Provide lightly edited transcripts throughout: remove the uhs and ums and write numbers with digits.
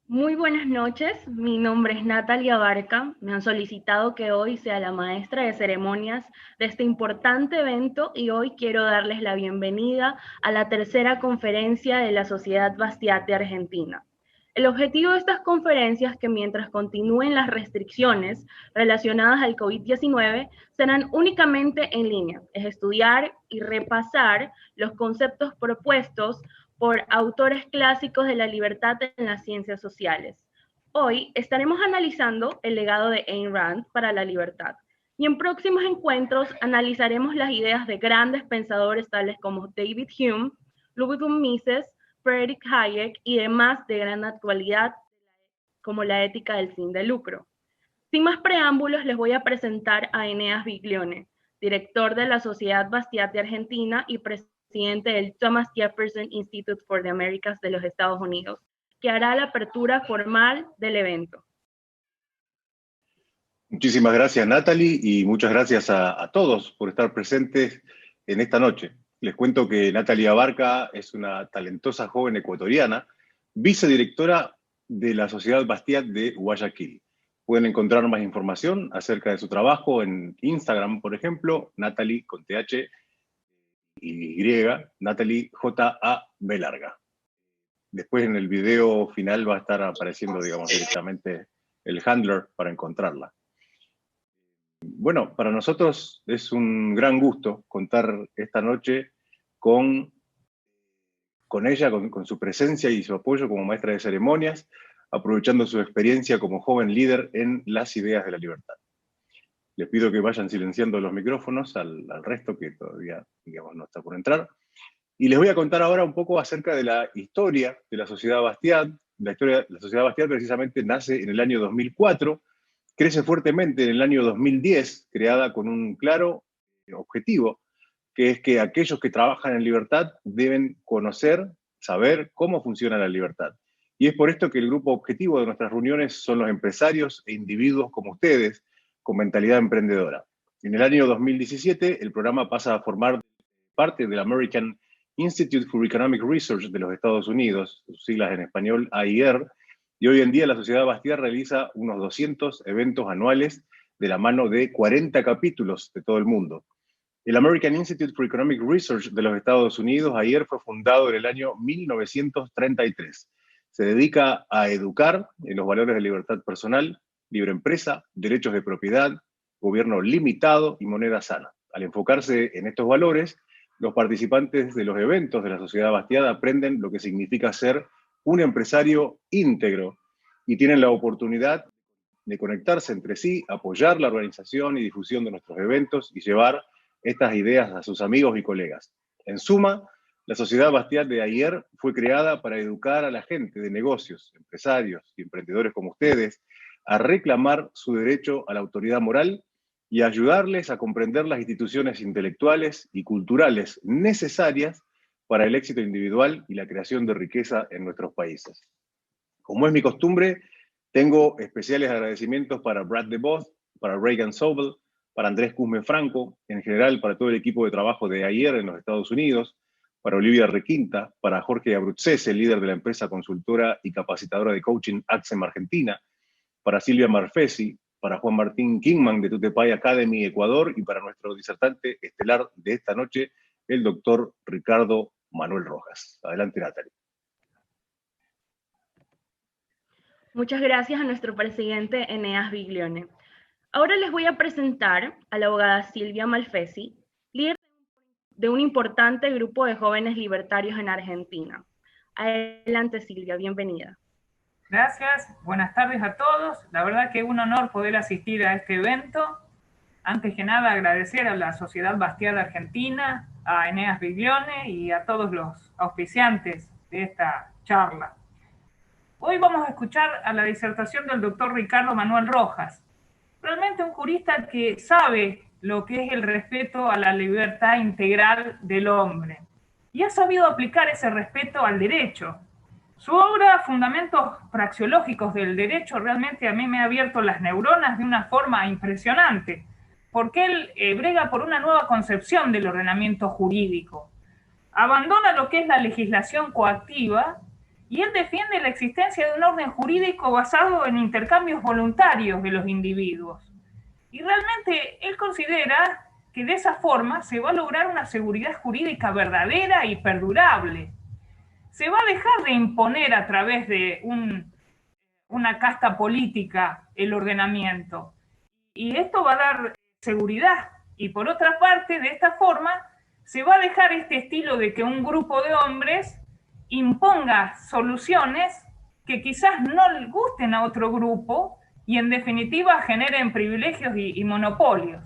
Muy buenas noches, mi nombre es Natalia Barca. Me han solicitado que hoy sea la maestra de ceremonias de este importante evento y hoy quiero darles la bienvenida a la tercera conferencia de la Sociedad Bastiat de Argentina. El objetivo de estas conferencias es que mientras continúen las restricciones relacionadas al COVID-19 serán únicamente en línea, es estudiar y repasar los conceptos propuestos por autores clásicos de la libertad en las ciencias sociales. Hoy estaremos analizando el legado de Ayn Rand para la libertad y en próximos encuentros analizaremos las ideas de grandes pensadores tales como David Hume, Ludwig Mises, Friedrich Hayek y demás de gran actualidad como la ética del fin de lucro. Sin más preámbulos, les voy a presentar a Eneas Biglione, director de la Sociedad Bastiat de Argentina y presidente del Thomas Jefferson Institute for the Americas de los Estados Unidos, que hará la apertura formal del evento. Muchísimas gracias, Natalie, y muchas gracias a todos por estar presentes en esta noche. Les cuento que Natalie Abarca es una talentosa joven ecuatoriana, vicedirectora de la Sociedad Bastiat de Guayaquil. Pueden encontrar más información acerca de su trabajo en Instagram, por ejemplo, Natalie con TH y Natalie J-A-B larga. Después en el video final va a estar apareciendo, digamos, directamente el handler para encontrarla. Bueno, para nosotros es un gran gusto contar esta noche con ella, con su presencia y su apoyo como maestra de ceremonias, aprovechando su experiencia como joven líder en las ideas de la libertad. Les pido que vayan silenciando los micrófonos al resto que todavía, digamos, no está por entrar. Y les voy a contar ahora un poco acerca de la historia de la Sociedad Bastiat. La Sociedad Bastiat precisamente nace en el año 2004, crece fuertemente en el año 2010, creada con un claro objetivo, que es que aquellos que trabajan en libertad deben conocer, saber cómo funciona la libertad. Y es por esto que el grupo objetivo de nuestras reuniones son los empresarios e individuos como ustedes, con mentalidad emprendedora. En el año 2017, el programa pasa a formar parte del American Institute for Economic Research de los Estados Unidos, sus siglas en español AIR, y hoy en día la Sociedad Bastiat realiza unos 200 eventos anuales de la mano de 40 capítulos de todo el mundo. El American Institute for Economic Research de los Estados Unidos, AIR, fue fundado en el año 1933. Se dedica a educar en los valores de libertad personal, libre empresa, derechos de propiedad, gobierno limitado y moneda sana. Al enfocarse en estos valores, los participantes de los eventos de la Sociedad Bastiat aprenden lo que significa ser un empresario íntegro y tienen la oportunidad de conectarse entre sí, apoyar la organización y difusión de nuestros eventos y llevar estas ideas a sus amigos y colegas. En suma, la Sociedad Bastiat de AIR fue creada para educar a la gente de negocios, empresarios y emprendedores como ustedes a reclamar su derecho a la autoridad moral y ayudarles a comprender las instituciones intelectuales y culturales necesarias para el éxito individual y la creación de riqueza en nuestros países. Como es mi costumbre, tengo especiales agradecimientos para Brad DeVos, para Reagan Sobel, para Andrés Cusme Franco, en general para todo el equipo de trabajo de AIR en los Estados Unidos, para Olivia Requinta, para Jorge Abruzzese, líder de la empresa consultora y capacitadora de coaching Accem Argentina, para Silvia Marfesi, para Juan Martín Kingman de Tutepay Academy Ecuador y para nuestro disertante estelar de esta noche, el doctor Ricardo Manuel Rojas. Adelante, Natalie. Muchas gracias a nuestro presidente Eneas Biglione. Ahora les voy a presentar a la abogada Silvia Malfesi, líder de un importante grupo de jóvenes libertarios en Argentina. Adelante, Silvia, bienvenida. Gracias, buenas tardes a todos. La verdad que es un honor poder asistir a este evento. Antes que nada, agradecer a la Sociedad Bastiat Argentina, a Eneas Biglione y a todos los auspiciantes de esta charla. Hoy vamos a escuchar a la disertación del doctor Ricardo Manuel Rojas, realmente un jurista que sabe lo que es el respeto a la libertad integral del hombre y ha sabido aplicar ese respeto al derecho. Su obra, Fundamentos Praxeológicos del Derecho, realmente a mí me ha abierto las neuronas de una forma impresionante, porque él brega por una nueva concepción del ordenamiento jurídico. Abandona lo que es la legislación coactiva y él defiende la existencia de un orden jurídico basado en intercambios voluntarios de los individuos. Y realmente él considera que de esa forma se va a lograr una seguridad jurídica verdadera y perdurable. Se va a dejar de imponer a través de una casta política el ordenamiento. Y esto va a dar seguridad. Y por otra parte, de esta forma, se va a dejar este estilo de que un grupo de hombres imponga soluciones que quizás no le gusten a otro grupo y en definitiva generen privilegios y monopolios.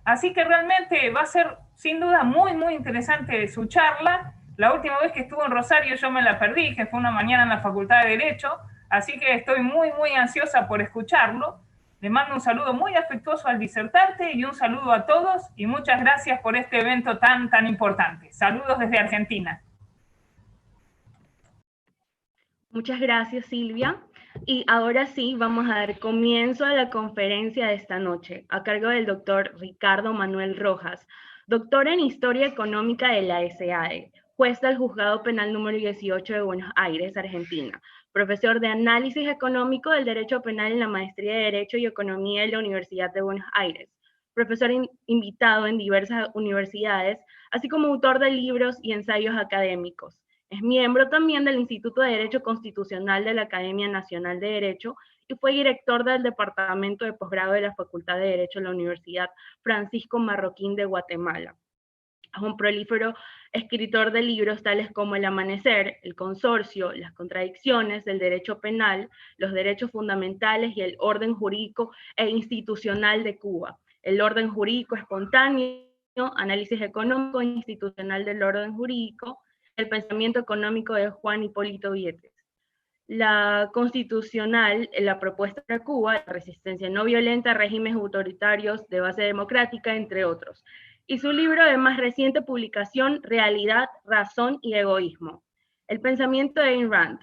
Así que realmente va a ser sin duda muy, muy interesante su charla. La última vez que estuvo en Rosario yo me la perdí, que fue una mañana en la Facultad de Derecho, así que estoy muy, muy ansiosa por escucharlo. Le mando un saludo muy afectuoso al disertante y un saludo a todos y muchas gracias por este evento tan, tan importante. Saludos desde Argentina. Muchas gracias, Silvia. Y ahora sí, vamos a dar comienzo a la conferencia de esta noche, a cargo del doctor Ricardo Manuel Rojas, doctor en Historia Económica de la SAE, juez del Juzgado Penal número 18 de Buenos Aires, Argentina, profesor de Análisis Económico del Derecho Penal en la Maestría de Derecho y Economía en la Universidad de Buenos Aires, profesor invitado en diversas universidades, así como autor de libros y ensayos académicos. Es miembro también del Instituto de Derecho Constitucional de la Academia Nacional de Derecho y fue director del Departamento de Posgrado de la Facultad de Derecho de la Universidad Francisco Marroquín de Guatemala. Es un prolífero escritor de libros tales como El Amanecer, El Consorcio, Las Contradicciones del Derecho Penal, Los Derechos Fundamentales y el Orden Jurídico e Institucional de Cuba, El Orden Jurídico Espontáneo, Análisis Económico e Institucional del Orden Jurídico, El Pensamiento Económico de Juan Hipólito Vietes, La Constitucional, La Propuesta para Cuba, La Resistencia No Violenta a Regímenes Autoritarios de Base Democrática, entre otros, y su libro de más reciente publicación, Realidad, Razón y Egoísmo, El Pensamiento de Ayn Rand.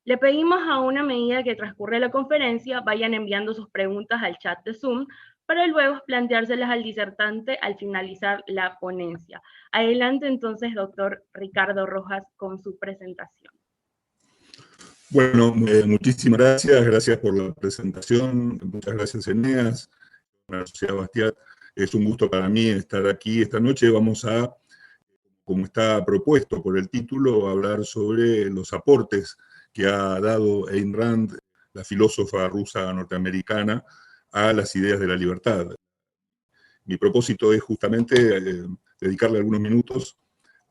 Le pedimos a una medida que transcurre la conferencia, vayan enviando sus preguntas al chat de Zoom para luego planteárselas al disertante al finalizar la ponencia. Adelante entonces, doctor Ricardo Rojas, con su presentación. Bueno, muchísimas gracias por la presentación, muchas gracias Eneas, a la Sociedad Bastiat. Es un gusto para mí estar aquí esta noche. Vamos a, como está propuesto por el título, hablar sobre los aportes que ha dado Ayn Rand, la filósofa rusa norteamericana, a las ideas de la libertad. Mi propósito es justamente dedicarle algunos minutos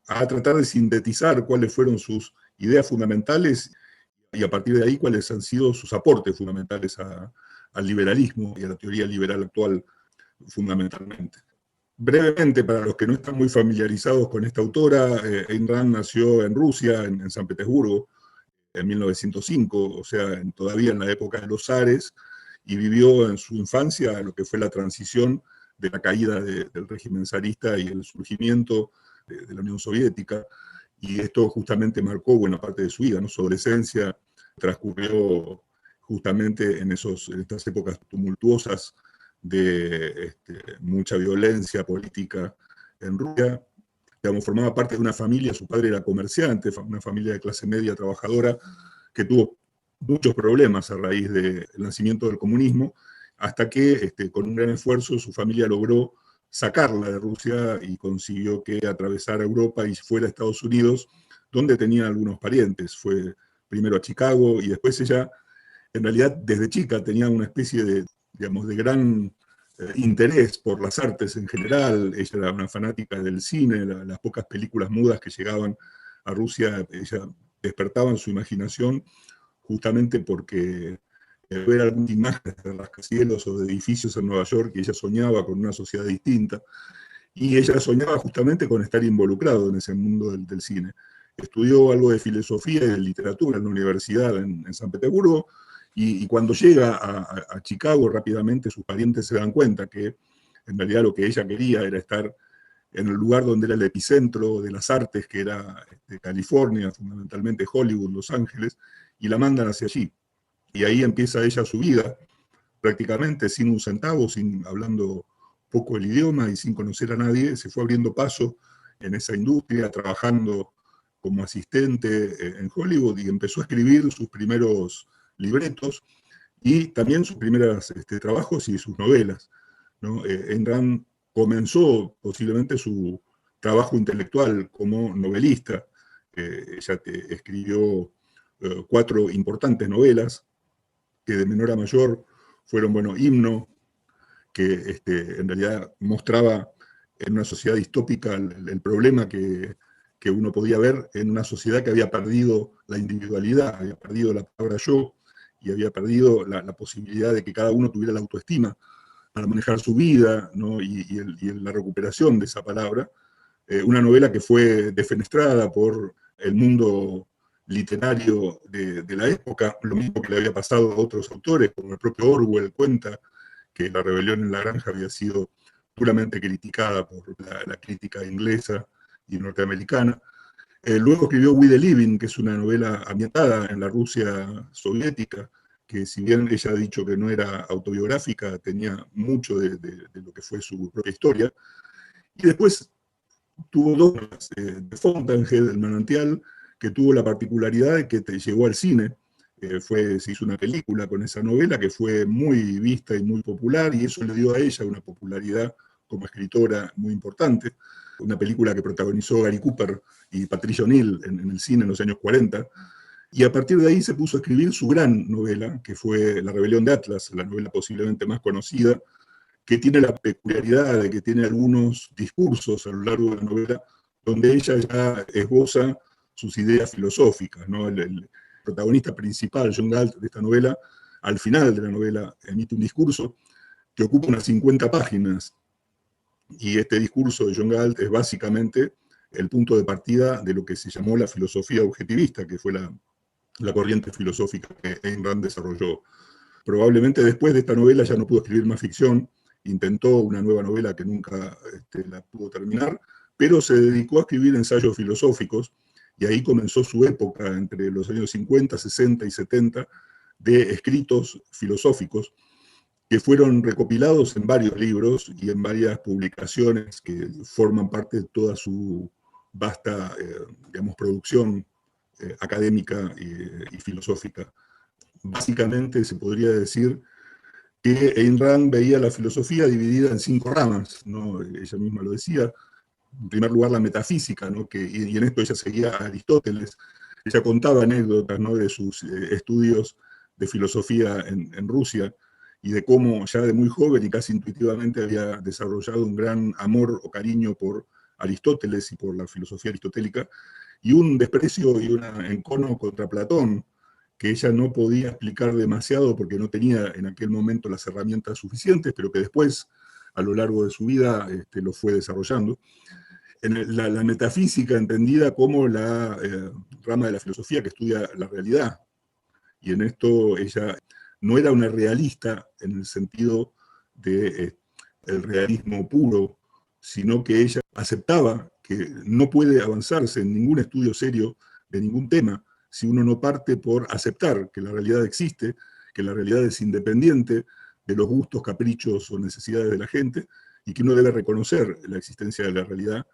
a tratar de sintetizar cuáles fueron sus ideas fundamentales y a partir de ahí cuáles han sido sus aportes fundamentales al liberalismo y a la teoría liberal actual fundamentalmente. Brevemente, para los que no están muy familiarizados con esta autora, Ayn Rand nació en Rusia, en San Petersburgo, en 1905, o sea, todavía en la época de los zares, y vivió en su infancia lo que fue la transición de la caída del régimen zarista y el surgimiento de la Unión Soviética, y esto justamente marcó buena parte de su vida, ¿no? Su adolescencia transcurrió justamente en estas épocas tumultuosas de mucha violencia política en Rusia. Digamos, formaba parte de una familia, su padre era comerciante, una familia de clase media trabajadora que tuvo muchos problemas a raíz del nacimiento del comunismo, hasta que con un gran esfuerzo su familia logró sacarla de Rusia y consiguió que atravesara Europa y fuera a Estados Unidos, donde tenía algunos parientes. Fue primero a Chicago y después ella, en realidad, desde chica tenía una especie de, digamos, de gran interés por las artes en general. Ella era una fanática del cine, las pocas películas mudas que llegaban a Rusia, ella despertaban su imaginación justamente porque ver algunas imágenes de rascacielos o de edificios en Nueva York, y ella soñaba con una sociedad distinta, y ella soñaba justamente con estar involucrado en ese mundo del cine. Estudió algo de filosofía y de literatura en la universidad en San Petersburgo, y cuando llega a Chicago rápidamente sus parientes se dan cuenta que en realidad lo que ella quería era estar en el lugar donde era el epicentro de las artes, que era California, fundamentalmente Hollywood, Los Ángeles, y la mandan hacia allí. Y ahí empieza ella su vida, prácticamente sin un centavo, hablando poco el idioma y sin conocer a nadie. Se fue abriendo paso en esa industria, trabajando como asistente en Hollywood, y empezó a escribir sus primeros libretos y también sus primeros trabajos y sus novelas, ¿no? Ayn Rand comenzó posiblemente su trabajo intelectual como novelista. Ella escribió 4 importantes novelas, que de menor a mayor fueron, bueno, Himno, que en realidad mostraba en una sociedad distópica el problema que uno podía ver en una sociedad que había perdido la individualidad, había perdido la palabra yo, y había perdido la posibilidad de que cada uno tuviera la autoestima para manejar su vida, ¿no? y la recuperación de esa palabra. Una novela que fue defenestrada por el mundo literario de la época, lo mismo que le había pasado a otros autores, como el propio Orwell cuenta que La rebelión en la granja había sido duramente criticada por la crítica inglesa y norteamericana. Luego escribió We the Living, que es una novela ambientada en la Rusia soviética, que si bien ella ha dicho que no era autobiográfica, tenía mucho de lo que fue su propia historia. Y después tuvo 2, de Fountainhead, El manantial, que tuvo la particularidad de que llegó al cine. Se hizo una película con esa novela que fue muy vista y muy popular, y eso le dio a ella una popularidad como escritora muy importante. Una película que protagonizó Gary Cooper y Patricia O'Neill en el cine en los años 40, y a partir de ahí se puso a escribir su gran novela, que fue La rebelión de Atlas, la novela posiblemente más conocida, que tiene la peculiaridad de que tiene algunos discursos a lo largo de la novela donde ella ya esboza sus ideas filosóficas, ¿no? El protagonista principal, John Galt, de esta novela, al final de la novela emite un discurso que ocupa unas 50 páginas, y este discurso de John Galt es básicamente el punto de partida de lo que se llamó la filosofía objetivista, que fue la corriente filosófica que Ayn Rand desarrolló. Probablemente después de esta novela ya no pudo escribir más ficción, intentó una nueva novela que nunca la pudo terminar, pero se dedicó a escribir ensayos filosóficos, y ahí comenzó su época entre los años 50, 60 y 70 de escritos filosóficos que fueron recopilados en varios libros y en varias publicaciones que forman parte de toda su vasta, producción académica y filosófica. Básicamente se podría decir que Ayn Rand veía la filosofía dividida en 5 ramas, ¿no? Ella misma lo decía. En primer lugar, la metafísica, ¿no? Y en esto ella seguía a Aristóteles. Ella contaba anécdotas, ¿no?, de sus estudios de filosofía en Rusia, y de cómo ya de muy joven y casi intuitivamente había desarrollado un gran amor o cariño por Aristóteles y por la filosofía aristotélica, y un desprecio y un encono contra Platón, que ella no podía explicar demasiado porque no tenía en aquel momento las herramientas suficientes, pero que después, a lo largo de su vida, lo fue desarrollando. La metafísica entendida como la rama de la filosofía que estudia la realidad, y en esto ella no era una realista en el sentido de el realismo puro, sino que ella aceptaba que no puede avanzarse en ningún estudio serio de ningún tema si uno no parte por aceptar que la realidad existe, que la realidad es independiente de los gustos, caprichos o necesidades de la gente, y que uno debe reconocer la existencia de la realidad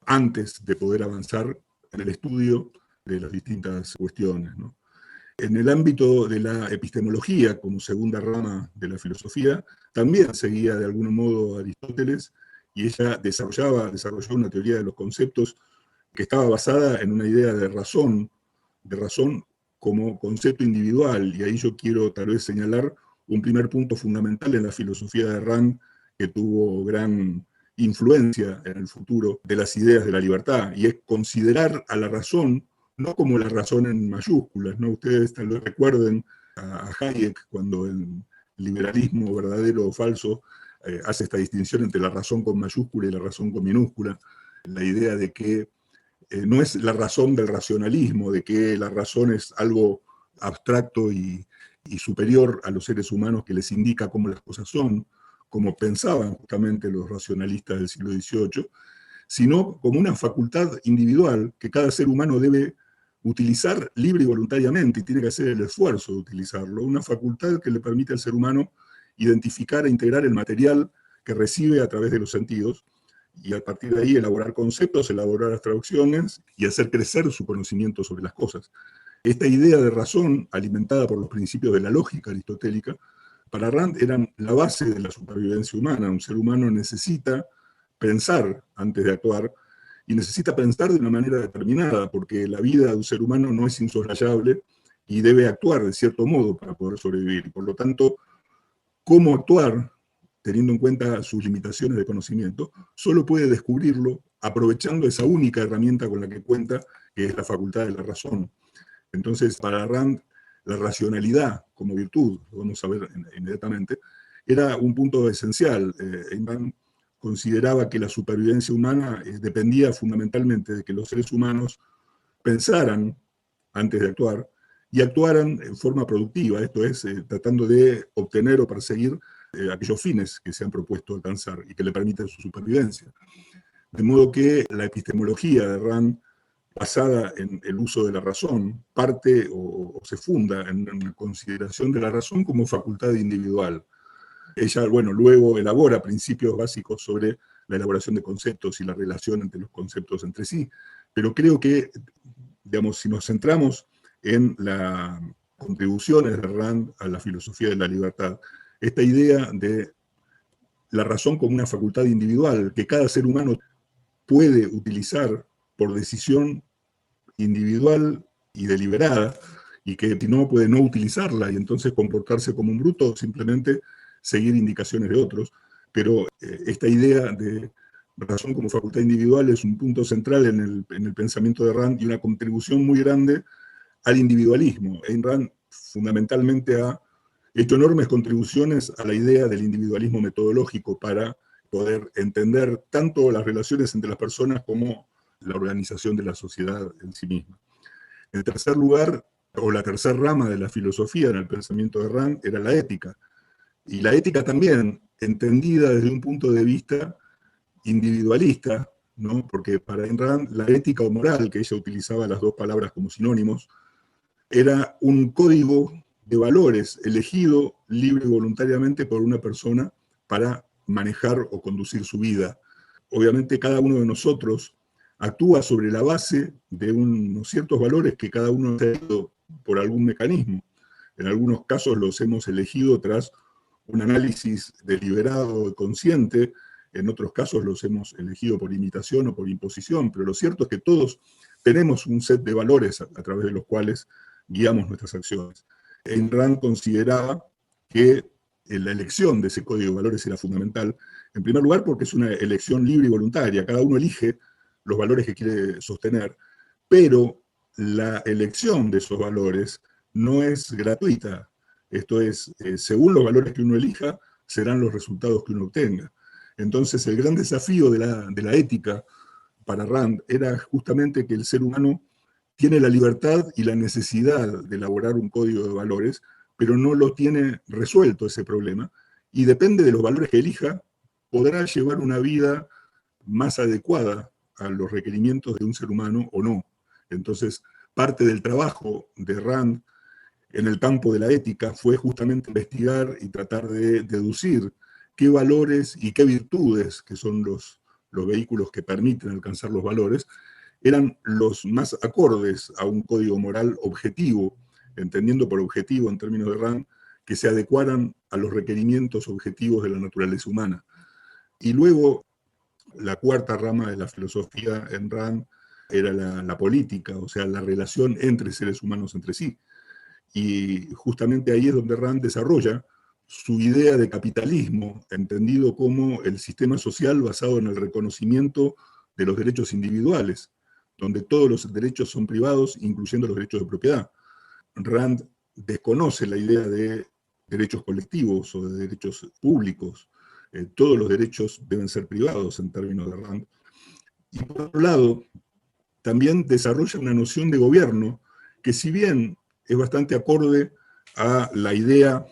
antes de poder avanzar en el estudio de las distintas cuestiones, ¿no? En el ámbito de la epistemología, como segunda rama de la filosofía, también seguía de algún modo a Aristóteles, y ella desarrolló una teoría de los conceptos que estaba basada en una idea de razón como concepto individual. Y ahí yo quiero tal vez señalar un primer punto fundamental en la filosofía de Rand, que tuvo gran influencia en el futuro de las ideas de la libertad, y es considerar a la razón no como la razón en mayúsculas, ¿no? Ustedes tal vez recuerden a Hayek cuando en Liberalismo verdadero o falso hace esta distinción entre la razón con mayúscula y la razón con minúscula, la idea de que no es la razón del racionalismo, de que la razón es algo abstracto y superior a los seres humanos que les indica cómo las cosas son, como pensaban justamente los racionalistas del siglo XVIII, sino como una facultad individual que cada ser humano debe utilizar libre y voluntariamente, y tiene que hacer el esfuerzo de utilizarlo, una facultad que le permite al ser humano identificar e integrar el material que recibe a través de los sentidos, y a partir de ahí elaborar conceptos, elaborar abstracciones y hacer crecer su conocimiento sobre las cosas. Esta idea de razón, alimentada por los principios de la lógica aristotélica, para Rand eran la base de la supervivencia humana. Un ser humano necesita pensar antes de actuar, y necesita pensar de una manera determinada, porque la vida de un ser humano no es insoslayable y debe actuar de cierto modo para poder sobrevivir. Por lo tanto, cómo actuar, teniendo en cuenta sus limitaciones de conocimiento, solo puede descubrirlo aprovechando esa única herramienta con la que cuenta, que es la facultad de la razón. Entonces, para Rand, la racionalidad como virtud, lo vamos a ver inmediatamente, era un punto esencial. Rand consideraba que la supervivencia humana dependía fundamentalmente de que los seres humanos pensaran antes de actuar y actuaran en forma productiva, esto es, tratando de obtener o perseguir aquellos fines que se han propuesto alcanzar y que le permiten su supervivencia. De modo que la epistemología de Rand, basada en el uso de la razón, parte o se funda en una consideración de la razón como facultad individual. Ella, bueno, luego elabora principios básicos sobre la elaboración de conceptos y la relación entre los conceptos entre sí, pero creo que, digamos, si nos centramos en las contribuciones de Rand a la filosofía de la libertad, esta idea de la razón como una facultad individual que cada ser humano puede utilizar por decisión individual y deliberada, y que si no puede no utilizarla y entonces comportarse como un bruto, simplemente seguir indicaciones de otros, pero esta idea de razón como facultad individual es un punto central en el pensamiento de Rand y una contribución muy grande al individualismo. Ayn Rand fundamentalmente ha hecho enormes contribuciones a la idea del individualismo metodológico para poder entender tanto las relaciones entre las personas como la organización de la sociedad en sí misma. En tercer lugar, o la tercera rama de la filosofía en el pensamiento de Rand, era la ética. Y la ética también, entendida desde un punto de vista individualista, ¿no? Porque para Ayn Rand la ética o moral, que ella utilizaba las dos palabras como sinónimos, era un código de valores elegido libre y voluntariamente por una persona para manejar o conducir su vida. Obviamente cada uno de nosotros actúa sobre la base de unos ciertos valores que cada uno ha elegido por algún mecanismo. En algunos casos los hemos elegido tras un análisis deliberado y consciente, en otros casos los hemos elegido por imitación o por imposición, pero lo cierto es que todos tenemos un set de valores a través de los cuales guiamos nuestras acciones. Ayn Rand consideraba que la elección de ese código de valores era fundamental, en primer lugar porque es una elección libre y voluntaria, cada uno elige los valores que quiere sostener, pero la elección de esos valores no es gratuita. Esto es, según los valores que uno elija, serán los resultados que uno obtenga. Entonces, el gran desafío de la ética para Rand era justamente que el ser humano tiene la libertad y la necesidad de elaborar un código de valores, pero no lo tiene resuelto ese problema, y depende de los valores que elija, podrá llevar una vida más adecuada a los requerimientos de un ser humano o no. Entonces, parte del trabajo de Rand en el campo de la ética fue justamente investigar y tratar de deducir qué valores y qué virtudes, que son los vehículos que permiten alcanzar los valores, eran los más acordes a un código moral objetivo, entendiendo por objetivo en términos de Rand, que se adecuaran a los requerimientos objetivos de la naturaleza humana. Y luego, la cuarta rama de la filosofía en Rand era la política, o sea, la relación entre seres humanos entre sí. Y justamente ahí es donde Rand desarrolla su idea de capitalismo, entendido como el sistema social basado en el reconocimiento de los derechos individuales, donde todos los derechos son privados, incluyendo los derechos de propiedad. Rand desconoce la idea de derechos colectivos o de derechos públicos. Todos los derechos deben ser privados en términos de Rand. Y por otro lado, también desarrolla una noción de gobierno que, si bien es bastante acorde a la idea,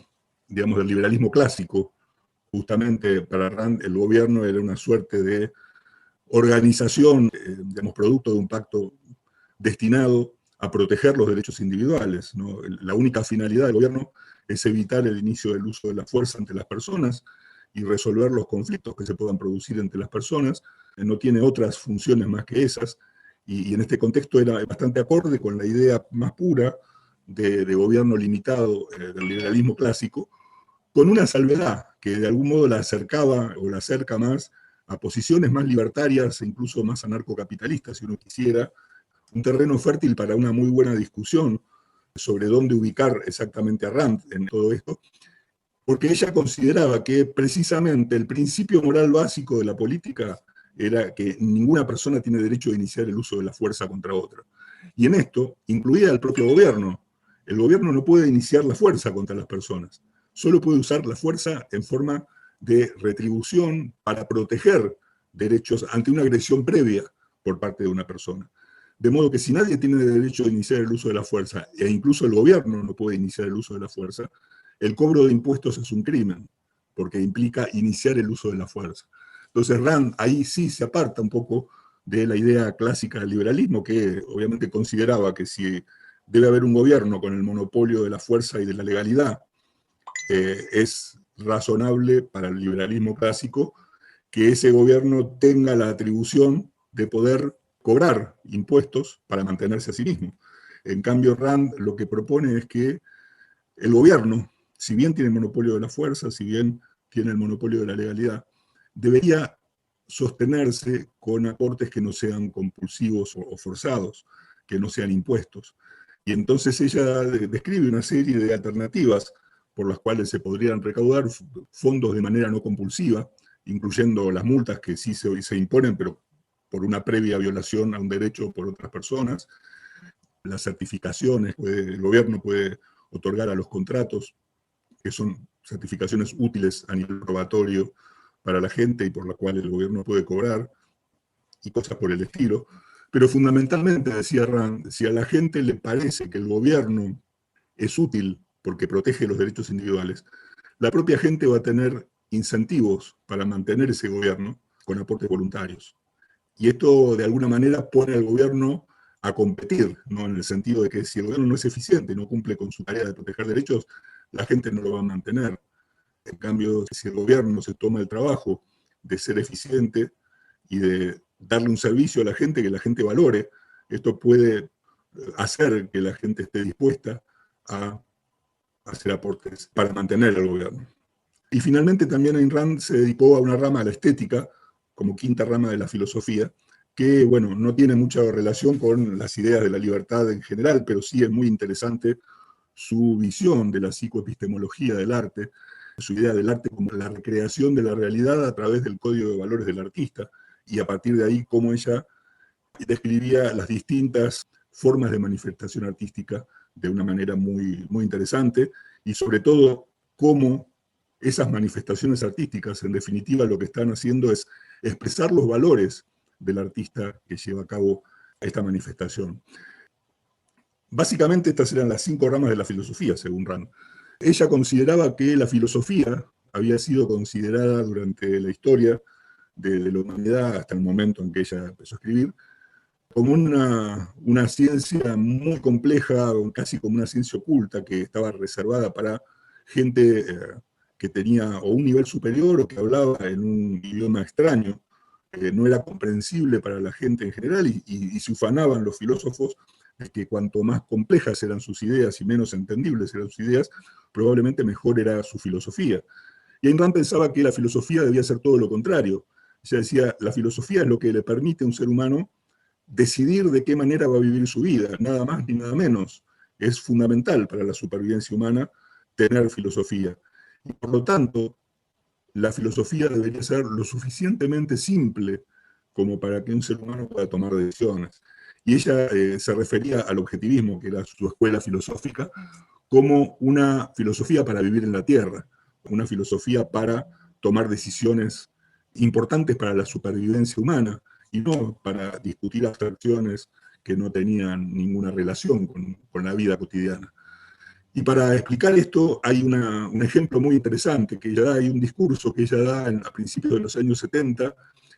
digamos, del liberalismo clásico, justamente para Rand el gobierno era una suerte de organización, digamos, producto de un pacto destinado a proteger los derechos individuales, ¿no? La única finalidad del gobierno es evitar el inicio del uso de la fuerza entre las personas y resolver los conflictos que se puedan producir entre las personas. No tiene otras funciones más que esas, y en este contexto era bastante acorde con la idea más pura de gobierno limitado del liberalismo clásico, con una salvedad que de algún modo la acercaba o la acerca más a posiciones más libertarias e incluso más anarcocapitalistas, si uno quisiera, un terreno fértil para una muy buena discusión sobre dónde ubicar exactamente a Rand en todo esto, porque ella consideraba que precisamente el principio moral básico de la política era que ninguna persona tiene derecho a iniciar el uso de la fuerza contra otra. Y en esto incluía el propio gobierno. El gobierno no puede iniciar la fuerza contra las personas, solo puede usar la fuerza en forma de retribución para proteger derechos ante una agresión previa por parte de una persona. De modo que si nadie tiene derecho a iniciar el uso de la fuerza, e incluso el gobierno no puede iniciar el uso de la fuerza, el cobro de impuestos es un crimen, porque implica iniciar el uso de la fuerza. Entonces Rand ahí sí se aparta un poco de la idea clásica del liberalismo, que obviamente consideraba que si debe haber un gobierno con el monopolio de la fuerza y de la legalidad, es razonable para el liberalismo clásico que ese gobierno tenga la atribución de poder cobrar impuestos para mantenerse a sí mismo. En cambio, Rand lo que propone es que el gobierno, si bien tiene el monopolio de la fuerza, si bien tiene el monopolio de la legalidad, debería sostenerse con aportes que no sean compulsivos o forzados, que no sean impuestos. Y entonces ella describe una serie de alternativas por las cuales se podrían recaudar fondos de manera no compulsiva, incluyendo las multas que sí se imponen, pero por una previa violación a un derecho por otras personas, las certificaciones, el gobierno puede otorgar a los contratos, que son certificaciones útiles a nivel probatorio para la gente y por la cual el gobierno puede cobrar, y cosas por el estilo. Pero fundamentalmente, decía Rand, si a la gente le parece que el gobierno es útil porque protege los derechos individuales, la propia gente va a tener incentivos para mantener ese gobierno con aportes voluntarios. Y esto, de alguna manera, pone al gobierno a competir, ¿no? En el sentido de que si el gobierno no es eficiente, no cumple con su tarea de proteger derechos, la gente no lo va a mantener. En cambio, si el gobierno se toma el trabajo de ser eficiente y de darle un servicio a la gente que la gente valore, esto puede hacer que la gente esté dispuesta a hacer aportes para mantener al gobierno. Y finalmente también Ayn Rand se dedicó a una rama de la estética, como quinta rama de la filosofía, que, bueno, no tiene mucha relación con las ideas de la libertad en general, pero sí es muy interesante su visión de la psicoepistemología del arte, su idea del arte como la recreación de la realidad a través del código de valores del artista, y a partir de ahí cómo ella describía las distintas formas de manifestación artística de una manera muy, muy interesante, y sobre todo cómo esas manifestaciones artísticas, en definitiva, lo que están haciendo es expresar los valores del artista que lleva a cabo esta manifestación. Básicamente estas eran las 5 ramas de la filosofía, según Rand. Ella consideraba que la filosofía había sido considerada durante la historia de la humanidad, hasta el momento en que ella empezó a escribir, como una ciencia muy compleja, casi como una ciencia oculta, que estaba reservada para gente que tenía o un nivel superior o que hablaba en un idioma extraño, que no era comprensible para la gente en general, y se ufanaban los filósofos de que cuanto más complejas eran sus ideas y menos entendibles eran sus ideas, probablemente mejor era su filosofía. Y Ayn Rand pensaba que la filosofía debía ser todo lo contrario. Ella decía, la filosofía es lo que le permite a un ser humano decidir de qué manera va a vivir su vida, nada más ni nada menos. Es fundamental para la supervivencia humana tener filosofía. Y por lo tanto, la filosofía debería ser lo suficientemente simple como para que un ser humano pueda tomar decisiones. Y ella se refería al objetivismo, que era su escuela filosófica, como una filosofía para vivir en la Tierra, una filosofía para tomar decisiones importantes para la supervivencia humana y no para discutir abstracciones que no tenían ninguna relación con la vida cotidiana. Y para explicar esto hay un ejemplo muy interesante que ella da, hay un discurso que ella da a principios de los años 70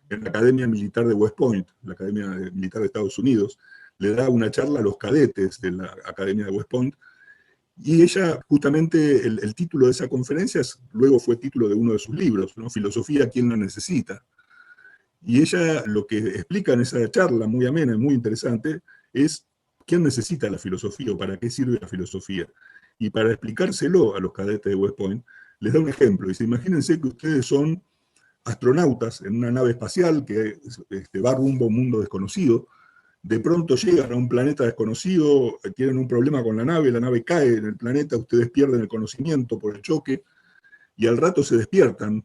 en la Academia Militar de West Point, la Academia Militar de Estados Unidos. Le da una charla a los cadetes de la Academia de West Point, y ella, justamente, el título de esa conferencia luego fue título de uno de sus libros, ¿no? Filosofía, ¿quién la necesita? Y ella lo que explica en esa charla, muy amena y muy interesante, es quién necesita la filosofía o para qué sirve la filosofía. Y para explicárselo a los cadetes de West Point, les da un ejemplo. Dice, imagínense que ustedes son astronautas en una nave espacial que va rumbo a un mundo desconocido. De pronto llegan a un planeta desconocido, tienen un problema con la nave cae en el planeta, ustedes pierden el conocimiento por el choque, y al rato se despiertan.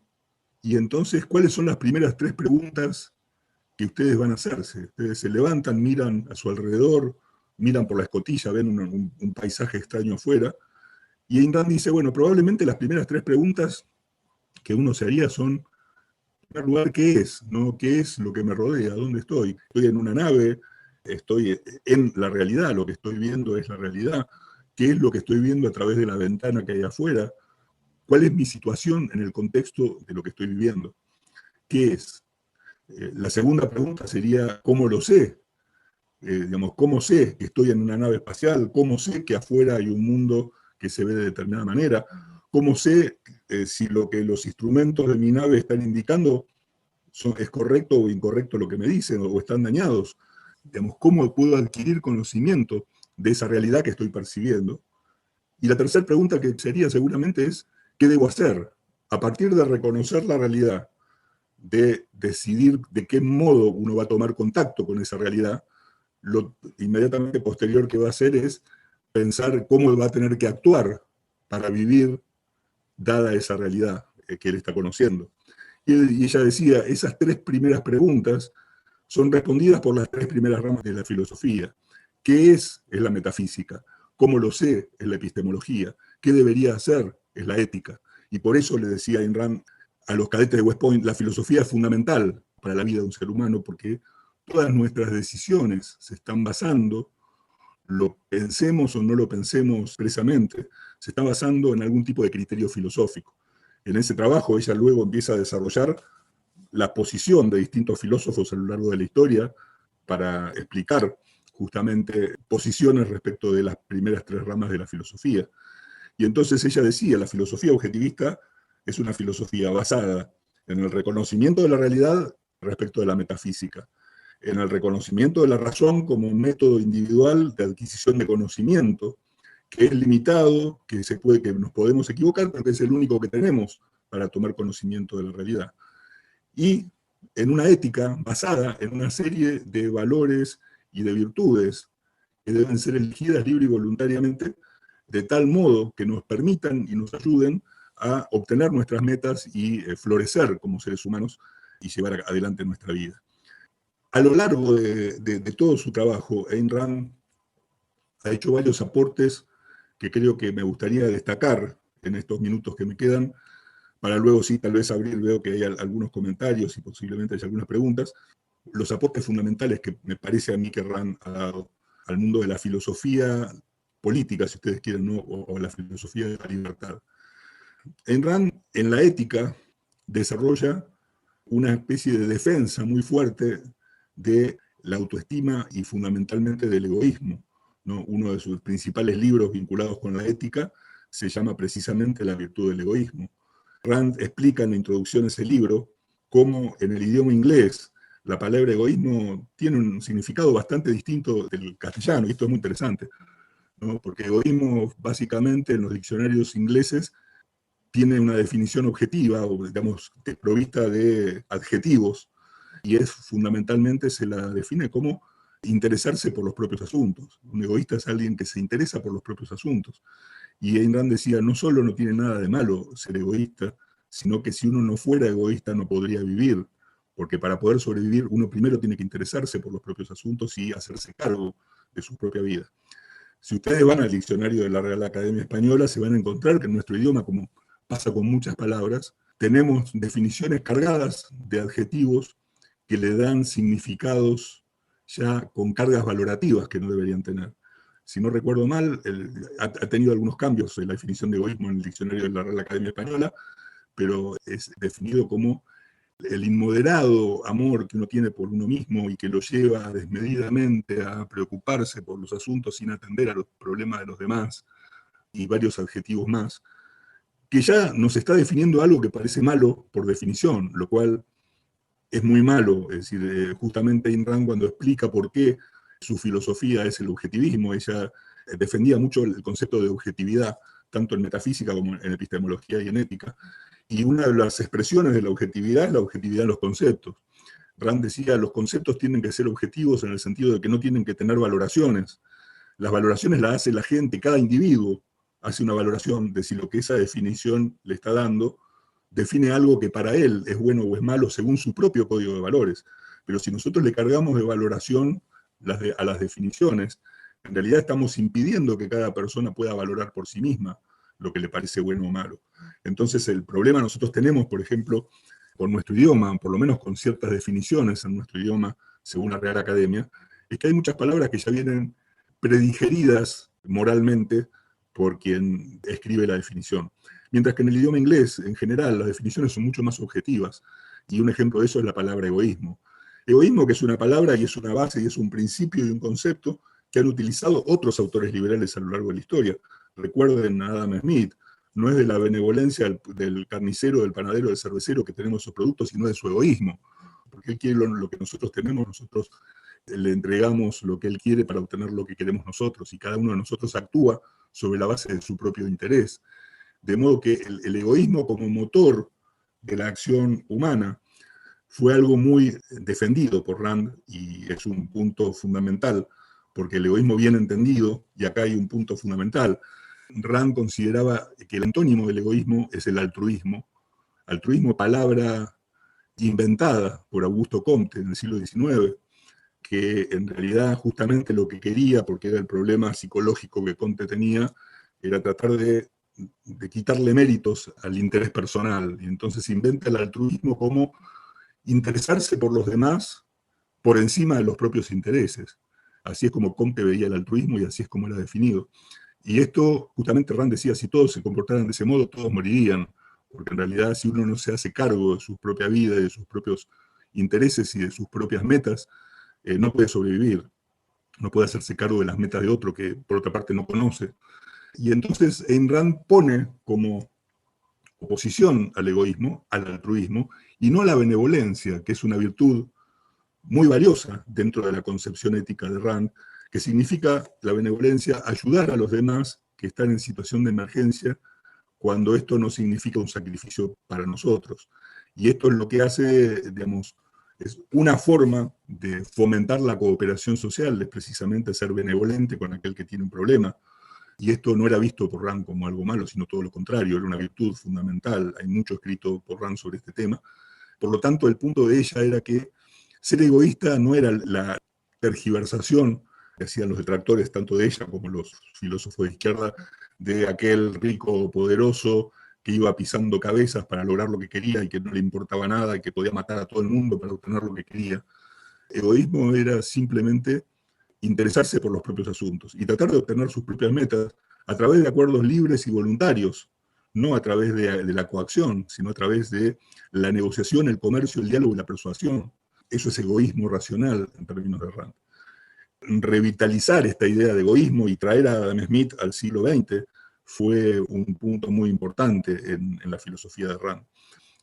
Y entonces, ¿cuáles son las primeras 3 preguntas que ustedes van a hacerse? Ustedes se levantan, miran a su alrededor, miran por la escotilla, ven un paisaje extraño afuera, y Ayn Rand dice, bueno, probablemente las primeras 3 preguntas que uno se haría son, en primer lugar, ¿qué es? ¿No? ¿Qué es lo que me rodea? ¿Dónde estoy? ¿Estoy en una nave? ¿Estoy en la realidad? ¿Lo que estoy viendo es la realidad? ¿Qué es lo que estoy viendo a través de la ventana que hay afuera? ¿Cuál es mi situación en el contexto de lo que estoy viviendo? ¿Qué es? La segunda pregunta sería, ¿cómo lo sé? Digamos, ¿cómo sé que estoy en una nave espacial? ¿Cómo sé que afuera hay un mundo que se ve de determinada manera? ¿Cómo sé si lo que los instrumentos de mi nave están indicando es correcto o incorrecto lo que me dicen o están dañados? Digamos, ¿cómo puedo adquirir conocimiento de esa realidad que estoy percibiendo? Y la tercera pregunta que sería seguramente es, ¿qué debo hacer? A partir de reconocer la realidad, de decidir de qué modo uno va a tomar contacto con esa realidad, lo inmediatamente posterior que va a hacer es pensar cómo va a tener que actuar para vivir dada esa realidad que él está conociendo. Y ella decía, esas 3 primeras preguntas son respondidas por las 3 primeras ramas de la filosofía. ¿Qué es? Es la metafísica. ¿Cómo lo sé? Es la epistemología. ¿Qué debería hacer? Es la ética. Y por eso le decía Ayn Rand a los cadetes de West Point, la filosofía es fundamental para la vida de un ser humano porque todas nuestras decisiones se están basando, lo pensemos o no lo pensemos expresamente, se está basando en algún tipo de criterio filosófico. En ese trabajo ella luego empieza a desarrollar la posición de distintos filósofos a lo largo de la historia para explicar justamente posiciones respecto de las primeras 3 ramas de la filosofía. Y entonces ella decía, la filosofía objetivista es una filosofía basada en el reconocimiento de la realidad respecto de la metafísica, en el reconocimiento de la razón como un método individual de adquisición de conocimiento, que es limitado, que nos podemos equivocar, pero que es el único que tenemos para tomar conocimiento de la realidad. Y en una ética basada en una serie de valores y de virtudes que deben ser elegidas libre y voluntariamente, de tal modo que nos permitan y nos ayuden a obtener nuestras metas y florecer como seres humanos y llevar adelante nuestra vida. A lo largo de todo su trabajo, Ayn Rand ha hecho varios aportes que creo que me gustaría destacar en estos minutos que me quedan, para luego sí, tal vez abrir, veo que hay algunos comentarios y posiblemente hay algunas preguntas. Los aportes fundamentales que me parece a mí que Rand ha dado al mundo de la filosofía política, si ustedes quieren, ¿no? o la filosofía de la libertad. Ayn Rand, en la ética, desarrolla una especie de defensa muy fuerte de la autoestima y fundamentalmente del egoísmo, ¿no? Uno de sus principales libros vinculados con la ética se llama precisamente La virtud del egoísmo. Rand explica en la introducción de ese libro cómo en el idioma inglés la palabra egoísmo tiene un significado bastante distinto del castellano, y esto es muy interesante, ¿no? Porque egoísmo básicamente en los diccionarios ingleses tiene una definición objetiva, o digamos, provista de adjetivos, y fundamentalmente se la define como interesarse por los propios asuntos. Un egoísta es alguien que se interesa por los propios asuntos. Y Ayn Rand decía, no solo no tiene nada de malo ser egoísta, sino que si uno no fuera egoísta no podría vivir, porque para poder sobrevivir uno primero tiene que interesarse por los propios asuntos y hacerse cargo de su propia vida. Si ustedes van al diccionario de la Real Academia Española, se van a encontrar que en nuestro idioma, como pasa con muchas palabras, tenemos definiciones cargadas de adjetivos que le dan significados ya con cargas valorativas que no deberían tener. Si no recuerdo mal, ha tenido algunos cambios en la definición de egoísmo en el diccionario de la Real Academia Española, pero es definido como el inmoderado amor que uno tiene por uno mismo y que lo lleva desmedidamente a preocuparse por los asuntos sin atender a los problemas de los demás, y varios adjetivos más, que ya nos está definiendo algo que parece malo por definición, lo cual es muy malo. Es decir, justamente Ayn Rand, cuando explica por qué su filosofía es el objetivismo, ella defendía mucho el concepto de objetividad, tanto en metafísica como en epistemología y en ética, y una de las expresiones de la objetividad es la objetividad de los conceptos. Rand decía, los conceptos tienen que ser objetivos en el sentido de que no tienen que tener valoraciones. Las valoraciones las hace la gente, cada individuo hace una valoración de si lo que esa definición le está dando define algo que para él es bueno o es malo según su propio código de valores. Pero si nosotros le cargamos de valoración a las definiciones, en realidad estamos impidiendo que cada persona pueda valorar por sí misma lo que le parece bueno o malo. Entonces el problema nosotros tenemos, por ejemplo, con nuestro idioma, por lo menos con ciertas definiciones en nuestro idioma, según la Real Academia, es que hay muchas palabras que ya vienen predigeridas moralmente por quien escribe la definición. Mientras que en el idioma inglés, en general, las definiciones son mucho más objetivas. Y un ejemplo de eso es la palabra egoísmo. Egoísmo, que es una palabra y es una base y es un principio y un concepto que han utilizado otros autores liberales a lo largo de la historia. Recuerden a Adam Smith, no es de la benevolencia del carnicero, del panadero, del cervecero que tenemos esos productos, sino de su egoísmo. Porque él quiere lo que nosotros tenemos, nosotros le entregamos lo que él quiere para obtener lo que queremos nosotros, y cada uno de nosotros actúa sobre la base de su propio interés. De modo que el egoísmo como motor de la acción humana fue algo muy defendido por Rand, y es un punto fundamental, porque el egoísmo bien entendido, y acá hay un punto fundamental, Rand consideraba que el antónimo del egoísmo es el altruismo. Altruismo, palabra inventada por Augusto Comte en el siglo XIX, que en realidad justamente lo que quería, porque era el problema psicológico que Comte tenía, era tratar de quitarle méritos al interés personal. Y entonces inventa el altruismo como interesarse por los demás por encima de los propios intereses. Así es como Comte veía el altruismo y así es como era definido. Y esto, justamente Rand decía, si todos se comportaran de ese modo, todos morirían, porque en realidad si uno no se hace cargo de su propia vida, de sus propios intereses y de sus propias metas, no puede sobrevivir, no puede hacerse cargo de las metas de otro que por otra parte no conoce. Y entonces Ayn Rand pone como oposición al egoísmo, al altruismo, y no a la benevolencia, que es una virtud muy valiosa dentro de la concepción ética de Rand, que significa la benevolencia, ayudar a los demás que están en situación de emergencia cuando esto no significa un sacrificio para nosotros. Y esto es lo que hace, digamos, es una forma de fomentar la cooperación social, es precisamente ser benevolente con aquel que tiene un problema. Y esto no era visto por Rand como algo malo, sino todo lo contrario, era una virtud fundamental. Hay mucho escrito por Rand sobre este tema. Por lo tanto, el punto de ella era que ser egoísta no era la tergiversación que hacían los detractores, tanto de ella como los filósofos de izquierda, de aquel rico poderoso que iba pisando cabezas para lograr lo que quería y que no le importaba nada y que podía matar a todo el mundo para obtener lo que quería. Egoísmo era simplemente interesarse por los propios asuntos y tratar de obtener sus propias metas a través de acuerdos libres y voluntarios, no a través de la coacción, sino a través de la negociación, el comercio, el diálogo y la persuasión. Eso es egoísmo racional en términos de Rand. Revitalizar esta idea de egoísmo y traer a Adam Smith al siglo XX fue un punto muy importante en la filosofía de Rand.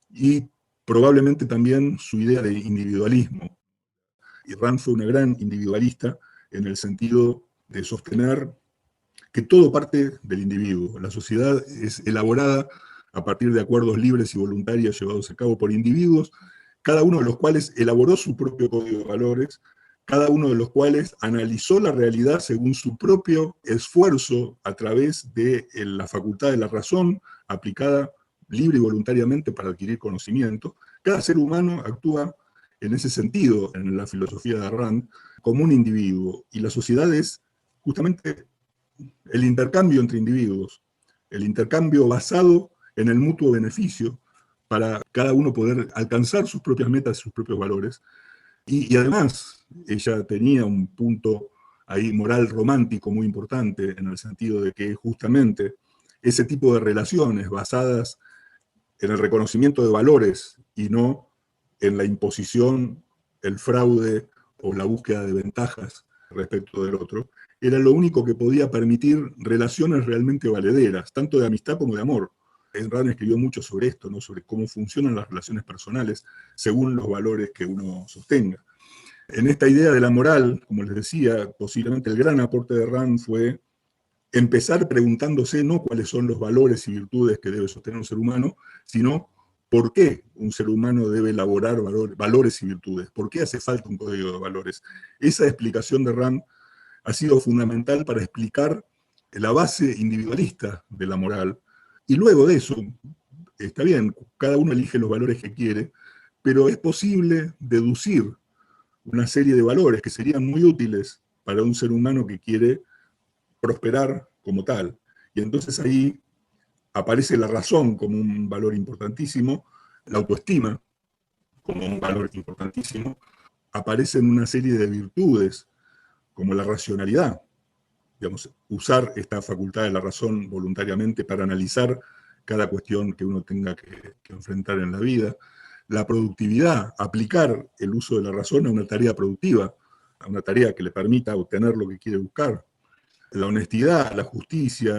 Y probablemente también su idea de individualismo. Y Rand fue una gran individualista en el sentido de sostener que todo parte del individuo. La sociedad es elaborada a partir de acuerdos libres y voluntarios llevados a cabo por individuos, cada uno de los cuales elaboró su propio código de valores, cada uno de los cuales analizó la realidad según su propio esfuerzo a través de la facultad de la razón aplicada libre y voluntariamente para adquirir conocimiento. Cada ser humano actúa en ese sentido, en la filosofía de Rand, como un individuo, y la sociedad es justamente el intercambio entre individuos, el intercambio basado en el mutuo beneficio para cada uno poder alcanzar sus propias metas, sus propios valores. Y además, ella tenía un punto ahí moral romántico muy importante, en el sentido de que justamente ese tipo de relaciones basadas en el reconocimiento de valores y no en la imposición, el fraude o la búsqueda de ventajas respecto del otro, era lo único que podía permitir relaciones realmente valederas, tanto de amistad como de amor. Rand escribió mucho sobre esto, ¿no? Sobre cómo funcionan las relaciones personales según los valores que uno sostenga. En esta idea de la moral, como les decía, posiblemente el gran aporte de Rand fue empezar preguntándose no cuáles son los valores y virtudes que debe sostener un ser humano, sino por qué un ser humano debe elaborar valores y virtudes, por qué hace falta un código de valores. Esa explicación de Rand ha sido fundamental para explicar la base individualista de la moral. Y luego de eso, está bien, cada uno elige los valores que quiere, pero es posible deducir una serie de valores que serían muy útiles para un ser humano que quiere prosperar como tal. Y entonces ahí aparece la razón como un valor importantísimo, la autoestima como un valor importantísimo, aparecen una serie de virtudes como la racionalidad, digamos, usar esta facultad de la razón voluntariamente para analizar cada cuestión que uno tenga que enfrentar en la vida, la productividad, aplicar el uso de la razón a una tarea productiva, a una tarea que le permita obtener lo que quiere buscar, la honestidad, la justicia,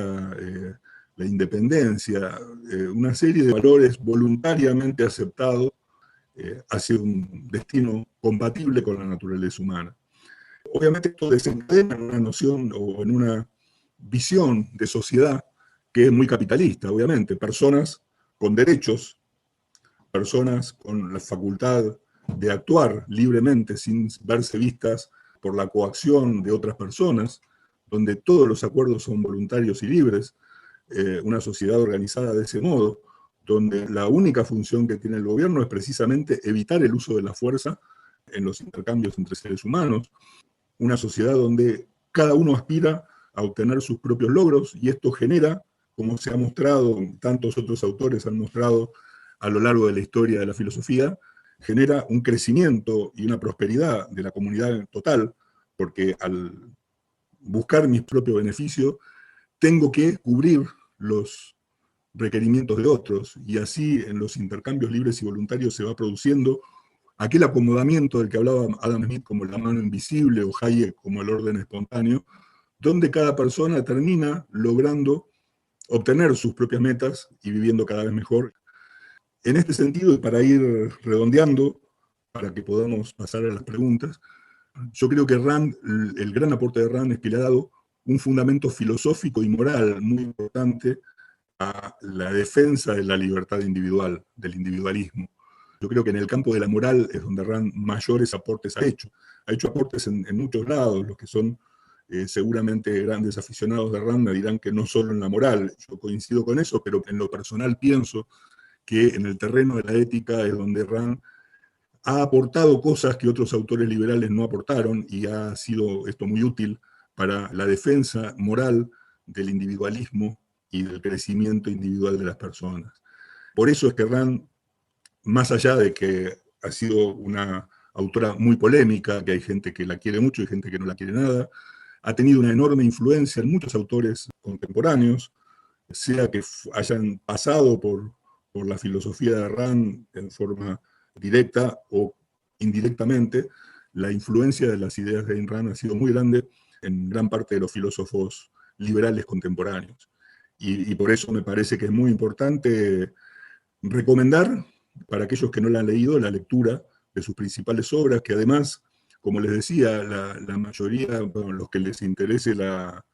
la independencia, una serie de valores voluntariamente aceptados hacia un destino compatible con la naturaleza humana. Obviamente esto desencadena en una noción o en una visión de sociedad que es muy capitalista, obviamente. Personas con derechos, personas con la facultad de actuar libremente sin verse vistas por la coacción de otras personas, donde todos los acuerdos son voluntarios y libres, una sociedad organizada de ese modo, donde la única función que tiene el gobierno es precisamente evitar el uso de la fuerza en los intercambios entre seres humanos, una sociedad donde cada uno aspira a obtener sus propios logros, y esto genera, como se ha mostrado, tantos otros autores han mostrado a lo largo de la historia de la filosofía, genera un crecimiento y una prosperidad de la comunidad total, porque al buscar mis propios beneficios, tengo que cubrir los requerimientos de otros, y así en los intercambios libres y voluntarios se va produciendo aquel acomodamiento del que hablaba Adam Smith como la mano invisible o Hayek como el orden espontáneo, donde cada persona termina logrando obtener sus propias metas y viviendo cada vez mejor. En este sentido, y para ir redondeando, para que podamos pasar a las preguntas, yo creo que Rand, el gran aporte de Rand es que le ha dado un fundamento filosófico y moral muy importante a la defensa de la libertad individual, del individualismo. Yo creo que en el campo de la moral es donde Rand mayores aportes ha hecho. Ha hecho aportes en muchos lados. Los que son seguramente grandes aficionados de Rand me dirán que no solo en la moral. Yo coincido con eso, pero en lo personal pienso que en el terreno de la ética es donde Rand ha aportado cosas que otros autores liberales no aportaron, y ha sido esto muy útil para la defensa moral del individualismo y del crecimiento individual de las personas. Por eso es que Rand, más allá de que ha sido una autora muy polémica, que hay gente que la quiere mucho y gente que no la quiere nada, ha tenido una enorme influencia en muchos autores contemporáneos, sea que hayan pasado por la filosofía de Rand en forma directa o indirectamente. La influencia de las ideas de Ayn Rand ha sido muy grande en gran parte de los filósofos liberales contemporáneos. Y por eso me parece que es muy importante recomendar, para aquellos que no la han leído, la lectura de sus principales obras, que además, como les decía, la mayoría, bueno, los que les interese la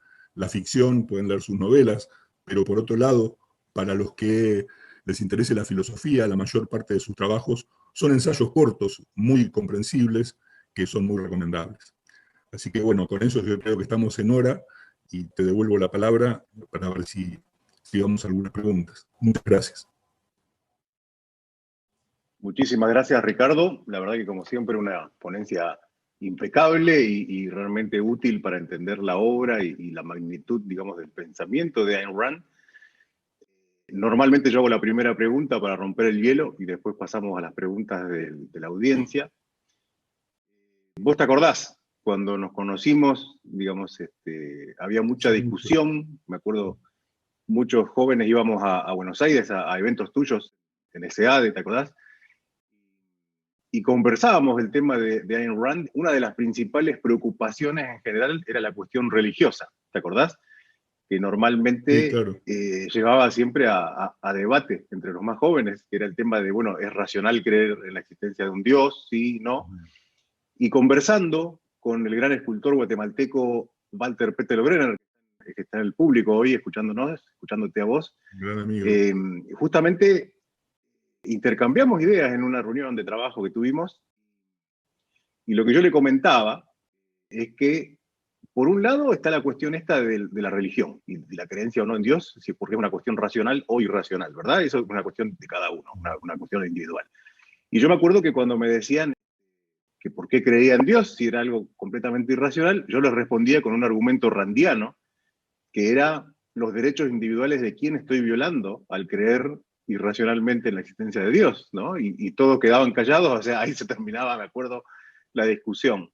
ficción pueden leer sus novelas, pero por otro lado, para los que les interese la filosofía, la mayor parte de sus trabajos son ensayos cortos, muy comprensibles, que son muy recomendables. Así que bueno, con eso yo creo que estamos en hora y te devuelvo la palabra para ver si vamos a algunas preguntas. Muchas gracias. Muchísimas gracias, Ricardo. La verdad que, como siempre, una ponencia impecable y realmente útil para entender la obra y la magnitud, digamos, del pensamiento de Ayn Rand. Normalmente yo hago la primera pregunta para romper el hielo y después pasamos a las preguntas de la audiencia. ¿Vos te acordás? Cuando nos conocimos, digamos, había mucha discusión. Me acuerdo, muchos jóvenes íbamos a Buenos Aires a eventos tuyos en SEADE, ¿te acordás? Y conversábamos el tema de Ayn Rand. Una de las principales preocupaciones en general era la cuestión religiosa, ¿te acordás? Que normalmente sí, claro, llevaba siempre a debate entre los más jóvenes, que era el tema de, bueno, ¿es racional creer en la existencia de un Dios? Sí, no. Y conversando con el gran escultor guatemalteco Walter Petel-Brenner, que está en el público hoy escuchándote a vos, gran amigo. Justamente intercambiamos ideas en una reunión de trabajo que tuvimos, y lo que yo le comentaba es que, por un lado, está la cuestión esta de la religión, y de la creencia o no en Dios, porque es una cuestión racional o irracional, ¿verdad? Eso es una cuestión de cada uno, una cuestión individual. Y yo me acuerdo que cuando me decían que por qué creía en Dios, si era algo completamente irracional, yo les respondía con un argumento randiano, que era los derechos individuales de quién estoy violando al creer irracionalmente en la existencia de Dios, ¿no? Y todos quedaban callados, o sea, ahí se terminaba, me acuerdo, la discusión.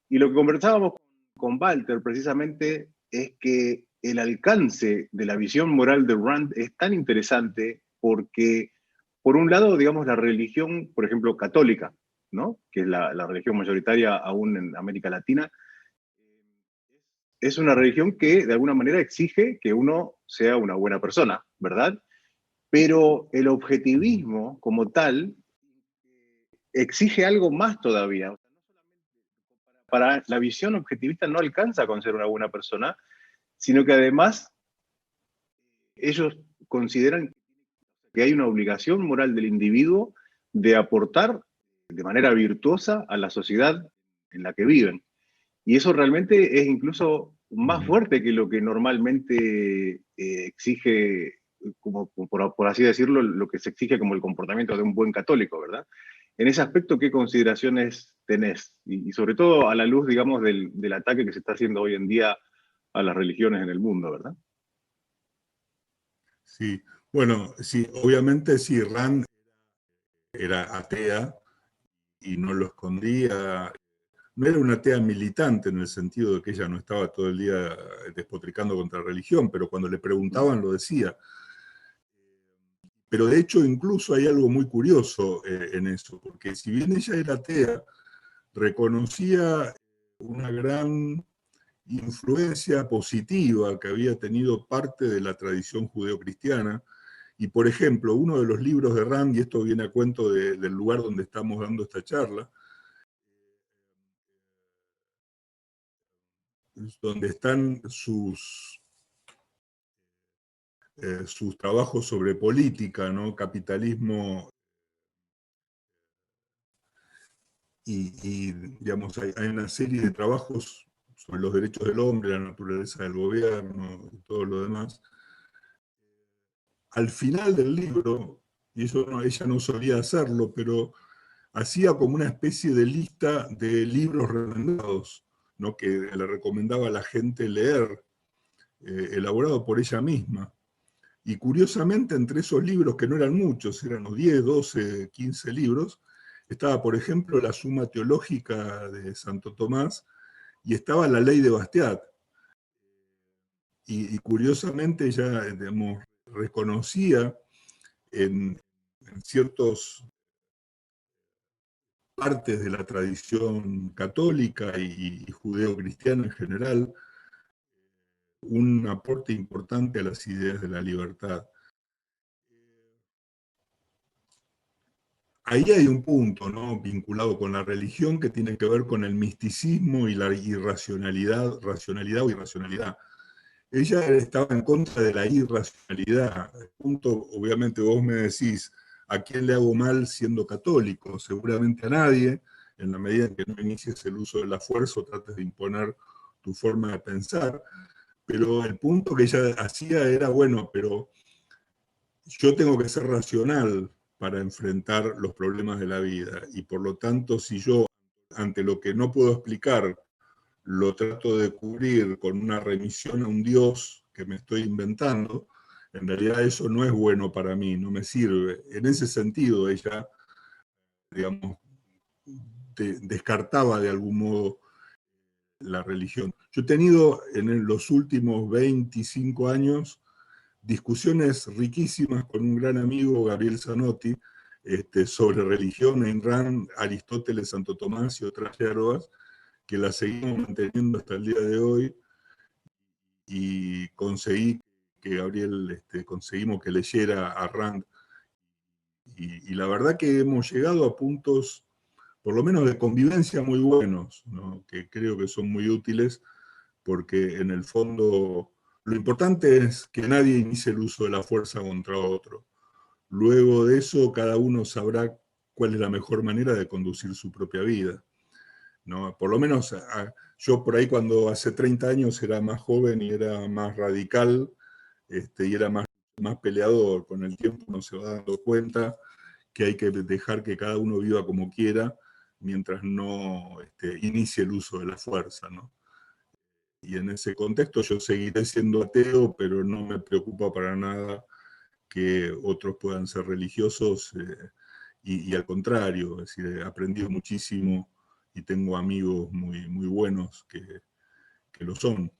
Y lo que conversábamos con Walter precisamente es que el alcance de la visión moral de Rand es tan interesante porque, por un lado, digamos, la religión, por ejemplo, católica, ¿no? Que es la religión mayoritaria aún en América Latina, es una religión que de alguna manera exige que uno sea una buena persona, ¿verdad? Pero el objetivismo como tal exige algo más todavía. Para la visión objetivista no alcanza con ser una buena persona, sino que además ellos consideran que hay una obligación moral del individuo de aportar de manera virtuosa a la sociedad en la que viven. Y eso realmente es incluso más fuerte que lo que normalmente exige, como por así decirlo, lo que se exige como el comportamiento de un buen católico, ¿verdad? En ese aspecto, ¿qué consideraciones tenés? Y sobre todo a la luz, digamos, del ataque que se está haciendo hoy en día a las religiones en el mundo, ¿verdad? Sí, bueno, sí, obviamente sí, Rand era atea y no lo escondía. No era una atea militante en el sentido de que ella no estaba todo el día despotricando contra la religión, pero cuando le preguntaban lo decía. Pero de hecho incluso hay algo muy curioso en eso, porque si bien ella era atea, reconocía una gran influencia positiva que había tenido parte de la tradición judeocristiana. Y por ejemplo, uno de los libros de Rand, y esto viene a cuento del lugar donde estamos dando esta charla, donde están sus trabajos sobre política, ¿no? Capitalismo, y digamos, hay una serie de trabajos sobre los derechos del hombre, la naturaleza del gobierno y todo lo demás. Al final del libro, y eso ella no solía hacerlo, pero hacía como una especie de lista de libros recomendados, ¿no? Que le recomendaba a la gente leer, elaborado por ella misma. Y curiosamente, entre esos libros, que no eran muchos, eran los 10, 12, 15 libros, estaba, por ejemplo, la Suma Teológica de Santo Tomás, y estaba la Ley de Bastiat. Y curiosamente ella, digamos, reconocía en ciertas partes de la tradición católica y judeo-cristiana en general, un aporte importante a las ideas de la libertad. Ahí hay un punto, ¿no?, vinculado con la religión, que tiene que ver con el misticismo y la irracionalidad, racionalidad o irracionalidad. Ella estaba en contra de la irracionalidad. El punto, obviamente vos me decís, ¿a quién le hago mal siendo católico? Seguramente a nadie. en la medida en que no inicies el uso de la fuerza o trates de imponer tu forma de pensar. Pero el punto que ella hacía era, bueno, pero yo tengo que ser racional para enfrentar los problemas de la vida, y por lo tanto, si yo, ante lo que no puedo explicar, lo trato de cubrir con una remisión a un Dios que me estoy inventando, en realidad eso no es bueno para mí, no me sirve. En ese sentido, ella, digamos, descartaba de algún modo la religión. Yo he tenido en los últimos 25 años discusiones riquísimas con un gran amigo, Gabriel Zanotti, sobre religión, Ayn Rand, Aristóteles, Santo Tomás y otras hierbas, que las seguimos manteniendo hasta el día de hoy, y conseguimos que leyera a Rand, y la verdad que hemos llegado a puntos, por lo menos de convivencia, muy buenos, ¿no? Que creo que son muy útiles, porque en el fondo lo importante es que nadie inicie el uso de la fuerza contra otro. Luego de eso, cada uno sabrá cuál es la mejor manera de conducir su propia vida, ¿no? Por lo menos yo por ahí, cuando hace 30 años era más joven y era más radical, y era más peleador. Con el tiempo uno se va dando cuenta que hay que dejar que cada uno viva como quiera, mientras no inicie el uso de la fuerza, ¿no? Y en ese contexto yo seguiré siendo ateo, pero no me preocupa para nada que otros puedan ser religiosos, y al contrario, es decir, he aprendido muchísimo y tengo amigos muy, muy buenos que lo son.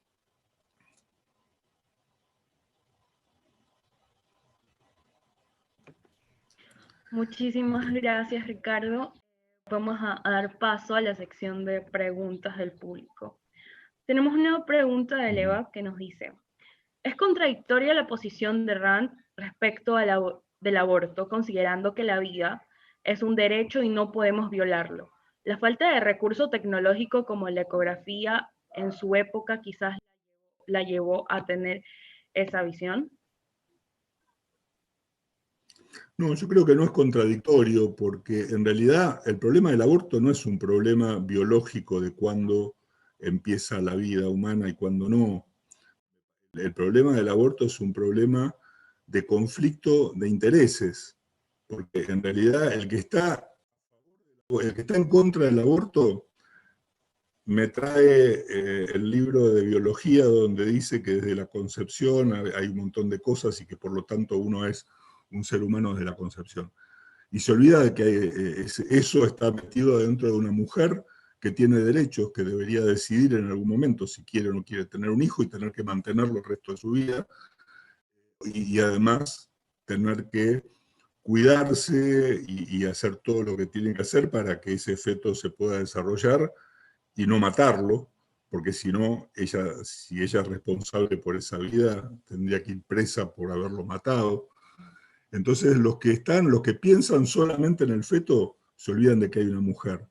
Muchísimas gracias, Ricardo. Vamos a dar paso a la sección de preguntas del público. Tenemos una pregunta de Leva que nos dice: ¿es contradictoria la posición de Rand respecto del aborto, considerando que la vida es un derecho y no podemos violarlo? La falta de recurso tecnológico como la ecografía en su época quizás la llevó a tener esa visión. No, yo creo que no es contradictorio, porque en realidad el problema del aborto no es un problema biológico de cuándo empieza la vida humana y cuándo no. El problema del aborto es un problema de conflicto de intereses, porque en realidad el que está en contra del aborto me trae el libro de biología, donde dice que desde la concepción hay un montón de cosas y que por lo tanto uno es un ser humano desde la concepción. Y se olvida de que eso está metido dentro de una mujer que tiene derechos, que debería decidir en algún momento si quiere o no quiere tener un hijo y tener que mantenerlo el resto de su vida, y además tener que cuidarse y hacer todo lo que tiene que hacer para que ese feto se pueda desarrollar y no matarlo, porque si no, si ella es responsable por esa vida, tendría que ir presa por haberlo matado. Entonces los que piensan solamente en el feto se olvidan de que hay una mujer.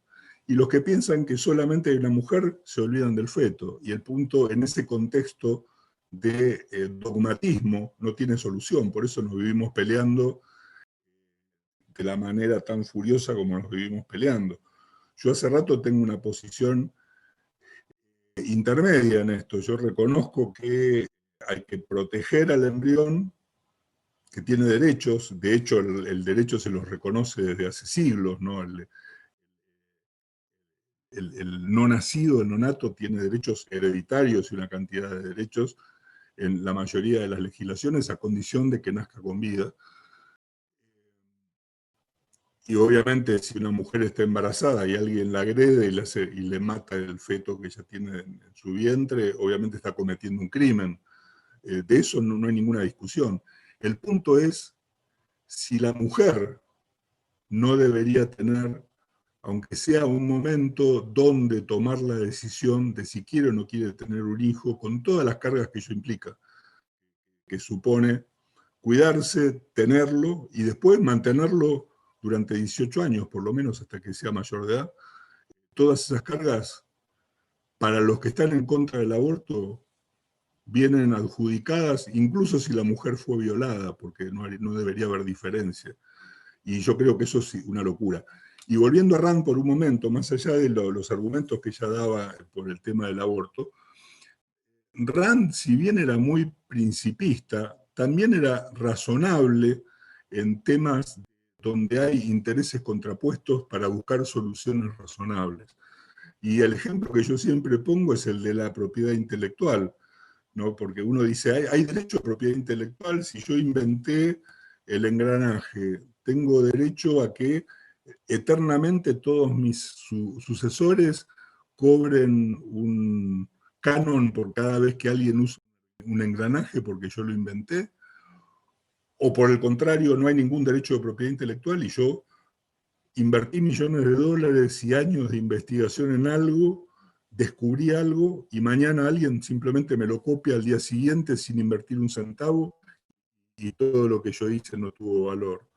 Y los que piensan que solamente hay una mujer se olvidan del feto. Y el punto, en ese contexto de dogmatismo, no tiene solución. Por eso nos vivimos peleando de la manera tan furiosa como nos vivimos peleando. Yo hace rato tengo una posición intermedia en esto. Yo reconozco que hay que proteger al embrión, que tiene derechos. De hecho, el derecho se los reconoce desde hace siglos, ¿no? El no nacido, el nonato, tiene derechos hereditarios y una cantidad de derechos en la mayoría de las legislaciones, a condición de que nazca con vida. Y obviamente, si una mujer está embarazada y alguien la agrede y le mata el feto que ella tiene en su vientre, obviamente está cometiendo un crimen. De eso no hay ninguna discusión. El punto es si la mujer no debería tener, aunque sea un momento, donde tomar la decisión de si quiere o no quiere tener un hijo, con todas las cargas que ello implica, que supone cuidarse, tenerlo y después mantenerlo durante 18 años, por lo menos hasta que sea mayor de edad. Todas esas cargas, para los que están en contra del aborto, vienen adjudicadas, incluso si la mujer fue violada, porque no debería haber diferencia. Y yo creo que eso es una locura. Y volviendo a Rand por un momento, más allá de los argumentos que ella daba por el tema del aborto, Rand, si bien era muy principista, también era razonable en temas donde hay intereses contrapuestos para buscar soluciones razonables. Y el ejemplo que yo siempre pongo es el de la propiedad intelectual, ¿no? Porque uno dice, hay derecho a propiedad intelectual si yo inventé el engranaje, tengo derecho a que eternamente todos mis sucesores cobren un canon por cada vez que alguien usa un engranaje porque yo lo inventé, o por el contrario, no hay ningún derecho de propiedad intelectual y yo invertí millones de dólares y años de investigación en algo, descubrí algo y mañana alguien simplemente me lo copia al día siguiente sin invertir un centavo y todo lo que yo hice no tuvo valor.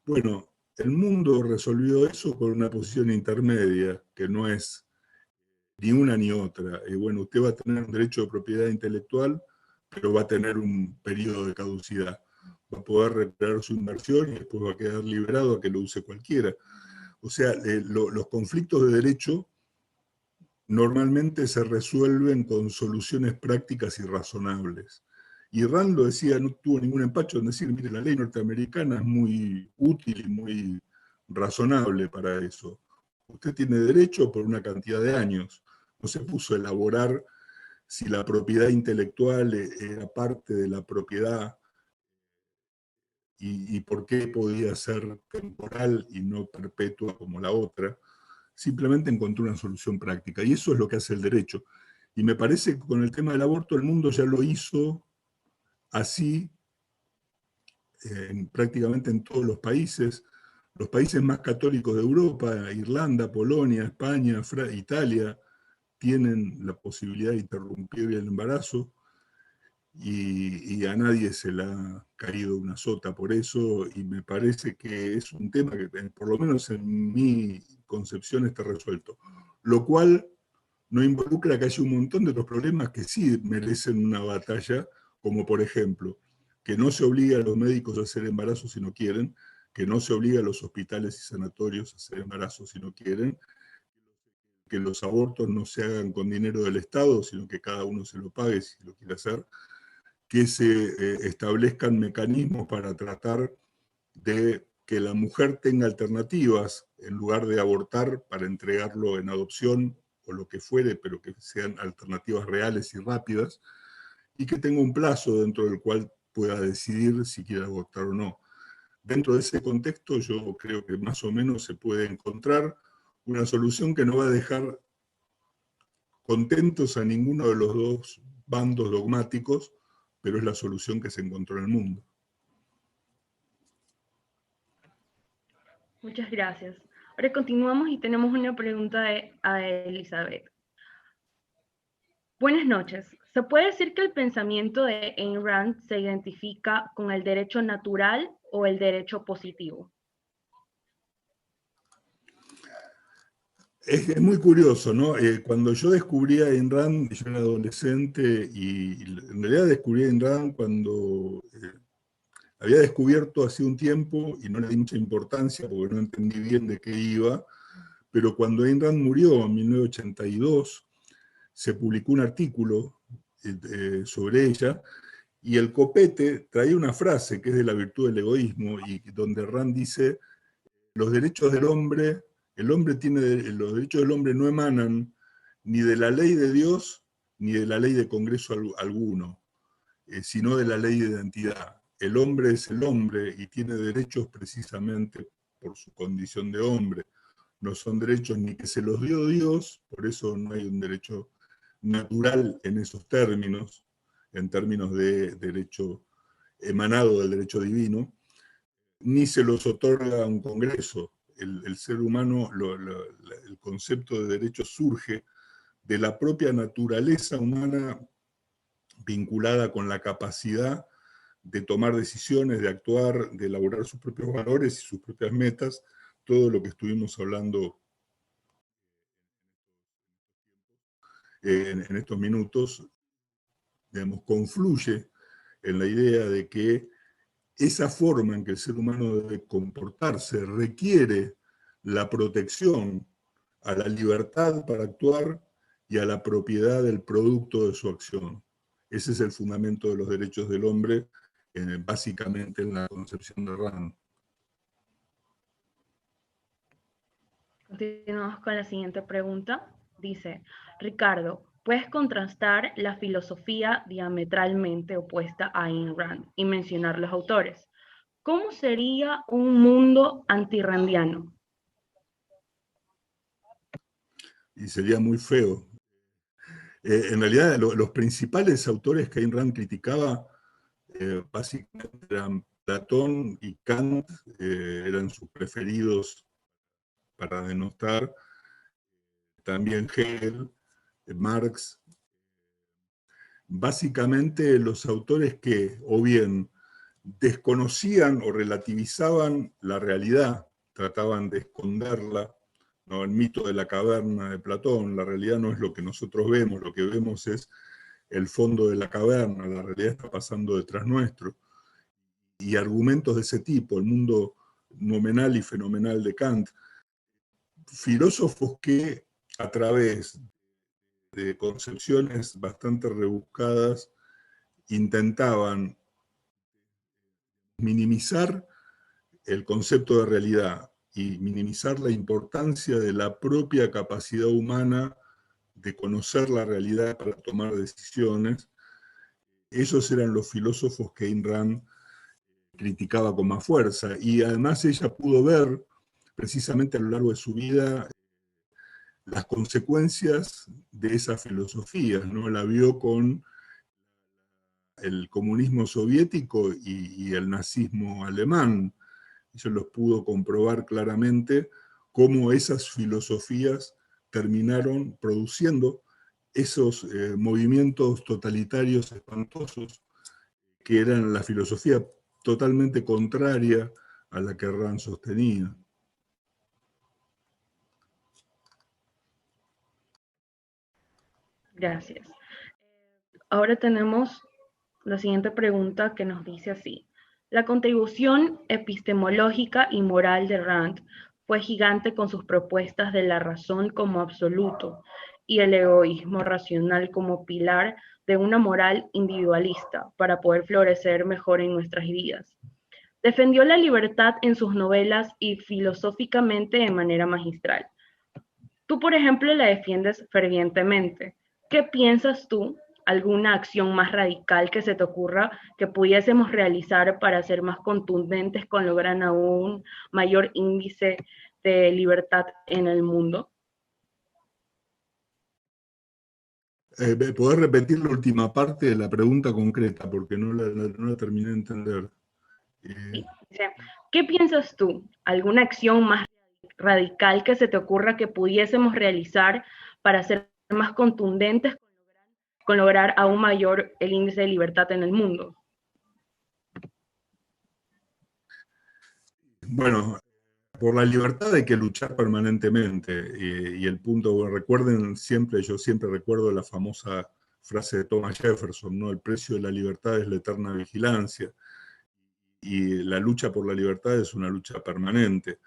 Bueno, el mundo resolvió eso con una posición intermedia, que no es ni una ni otra. Y bueno, usted va a tener un derecho de propiedad intelectual, pero va a tener un periodo de caducidad. Va a poder recuperar su inversión y después va a quedar liberado a que lo use cualquiera. O sea, los conflictos de derecho normalmente se resuelven con soluciones prácticas y razonables. Y Rand lo decía, no tuvo ningún empacho en decir, mire, la ley norteamericana es muy útil y muy razonable para eso. Usted tiene derecho por una cantidad de años. No se puso a elaborar si la propiedad intelectual era parte de la propiedad y por qué podía ser temporal y no perpetua como la otra. Simplemente encontró una solución práctica. Y eso es lo que hace el derecho. Y me parece que con el tema del aborto el mundo ya lo hizo así prácticamente en todos los países. Los países más católicos de Europa, Irlanda, Polonia, España, Italia, tienen la posibilidad de interrumpir el embarazo y a nadie se le ha caído una sota por eso, y me parece que es un tema que, por lo menos en mi concepción, está resuelto. Lo cual no involucra que haya un montón de otros problemas que sí merecen una batalla, como por ejemplo, que no se obliga a los médicos a hacer embarazos si no quieren, que no se obliga a los hospitales y sanatorios a hacer embarazos si no quieren, que los abortos no se hagan con dinero del Estado, sino que cada uno se lo pague si lo quiere hacer, que se establezcan mecanismos para tratar de que la mujer tenga alternativas en lugar de abortar para entregarlo en adopción o lo que fuere, pero que sean alternativas reales y rápidas, y que tenga un plazo dentro del cual pueda decidir si quiere abortar o no. Dentro de ese contexto yo creo que más o menos se puede encontrar una solución que no va a dejar contentos a ninguno de los dos bandos dogmáticos, pero es la solución que se encontró en el mundo. Muchas gracias. Ahora continuamos y tenemos una pregunta a Elizabeth. Buenas noches. ¿Se puede decir que el pensamiento de Ayn Rand se identifica con el derecho natural o el derecho positivo? Es muy curioso, ¿no? Cuando yo descubrí a Ayn Rand, yo era adolescente y en realidad descubrí a Ayn Rand cuando había descubierto hace un tiempo y no le di mucha importancia porque no entendí bien de qué iba, pero cuando Ayn Rand murió en 1982, se publicó un artículo sobre ella y el copete traía una frase que es de la virtud del egoísmo y donde Rand dice, los derechos del hombre, los derechos del hombre no emanan ni de la ley de Dios ni de la ley de Congreso alguno, sino de la ley de identidad. El hombre es el hombre y tiene derechos precisamente por su condición de hombre. No son derechos ni que se los dio Dios, por eso no hay un derecho natural en esos términos, en términos de derecho emanado del derecho divino, ni se los otorga un Congreso. El ser humano, el concepto de derecho surge de la propia naturaleza humana vinculada con la capacidad de tomar decisiones, de actuar, de elaborar sus propios valores y sus propias metas, todo lo que estuvimos hablando en estos minutos, digamos, confluye en la idea de que esa forma en que el ser humano debe comportarse requiere la protección a la libertad para actuar y a la propiedad del producto de su acción. Ese es el fundamento de los derechos del hombre, básicamente en la concepción de Rand. Continuamos con la siguiente pregunta. Dice, Ricardo, ¿puedes contrastar la filosofía diametralmente opuesta a Ayn Rand y mencionar los autores? ¿Cómo sería un mundo antirrandiano? Y sería muy feo. En realidad, los principales autores que Ayn Rand criticaba básicamente eran Platón y Kant, eran sus preferidos para denostar, también Hegel, Marx. Básicamente los autores que o bien desconocían o relativizaban la realidad, trataban de esconderla, ¿no? El mito de la caverna de Platón, la realidad no es lo que nosotros vemos, lo que vemos es el fondo de la caverna, la realidad está pasando detrás nuestro. Y argumentos de ese tipo, el mundo nominal y fenomenal de Kant, filósofos que a través de concepciones bastante rebuscadas intentaban minimizar el concepto de realidad y minimizar la importancia de la propia capacidad humana de conocer la realidad para tomar decisiones. Esos eran los filósofos que Ayn Rand criticaba con más fuerza, y además ella pudo ver precisamente a lo largo de su vida las consecuencias de esas filosofías, ¿no? La vio con el comunismo soviético y el nazismo alemán. Ella los pudo comprobar claramente cómo esas filosofías terminaron produciendo esos movimientos totalitarios espantosos que eran la filosofía totalmente contraria a la que Rand sostenía. Gracias. Ahora tenemos la siguiente pregunta que nos dice así. La contribución epistemológica y moral de Rand fue gigante con sus propuestas de la razón como absoluto y el egoísmo racional como pilar de una moral individualista para poder florecer mejor en nuestras vidas. Defendió la libertad en sus novelas y filosóficamente de manera magistral. Tú, por ejemplo, la defiendes fervientemente. ¿Qué piensas tú? ¿Alguna acción más radical que se te ocurra que pudiésemos realizar para ser más contundentes con lograr aún mayor índice de libertad en el mundo? ¿Podés repetir la última parte de la pregunta concreta? Porque no la terminé de entender. Sí. ¿Qué piensas tú? ¿Alguna acción más radical que se te ocurra que pudiésemos realizar para ser más contundentes con lograr aún mayor el índice de libertad en el mundo? Bueno, por la libertad hay que luchar permanentemente, y el punto, bueno, recuerden siempre, yo siempre recuerdo la famosa frase de Thomas Jefferson, ¿no? El precio de la libertad es la eterna vigilancia, y la lucha por la libertad es una lucha permanente.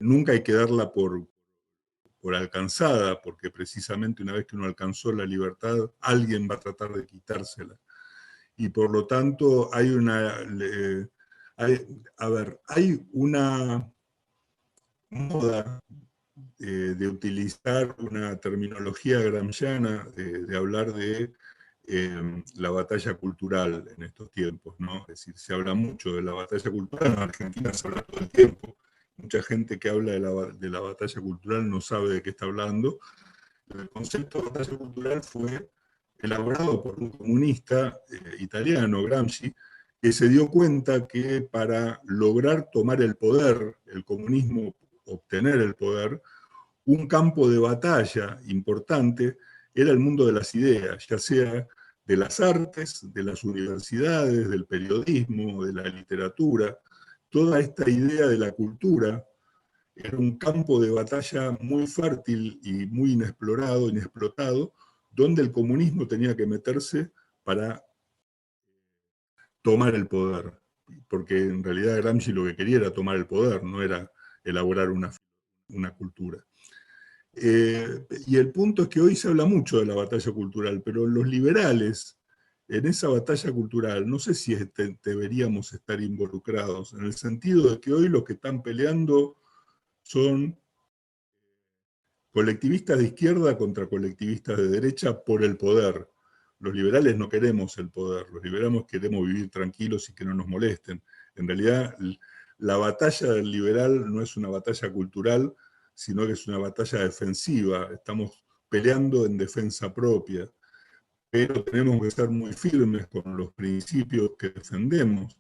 Nunca hay que darla por alcanzada, porque precisamente una vez que uno alcanzó la libertad, alguien va a tratar de quitársela. Y por lo tanto hay una moda de utilizar una terminología gramsciana, de hablar de la batalla cultural en estos tiempos, ¿no? Es decir, se habla mucho de la batalla cultural, en Argentina se habla todo el tiempo. Mucha gente que habla de la batalla cultural no sabe de qué está hablando. El concepto de batalla cultural fue elaborado por un comunista italiano, Gramsci, que se dio cuenta que para lograr tomar el poder, el comunismo obtener el poder, un campo de batalla importante era el mundo de las ideas, ya sea de las artes, de las universidades, del periodismo, de la literatura. Toda esta idea de la cultura era un campo de batalla muy fértil y muy inexplorado, inexplotado, donde el comunismo tenía que meterse para tomar el poder. Porque en realidad Gramsci lo que quería era tomar el poder, no era elaborar una cultura. Y el punto es que hoy se habla mucho de la batalla cultural, pero los liberales en esa batalla cultural no sé si deberíamos estar involucrados, en el sentido de que hoy los que están peleando son colectivistas de izquierda contra colectivistas de derecha por el poder. Los liberales no queremos el poder, los liberales queremos vivir tranquilos y que no nos molesten. En realidad, la batalla del liberal no es una batalla cultural, sino que es una batalla defensiva. Estamos peleando en defensa propia, pero tenemos que ser muy firmes con los principios que defendemos.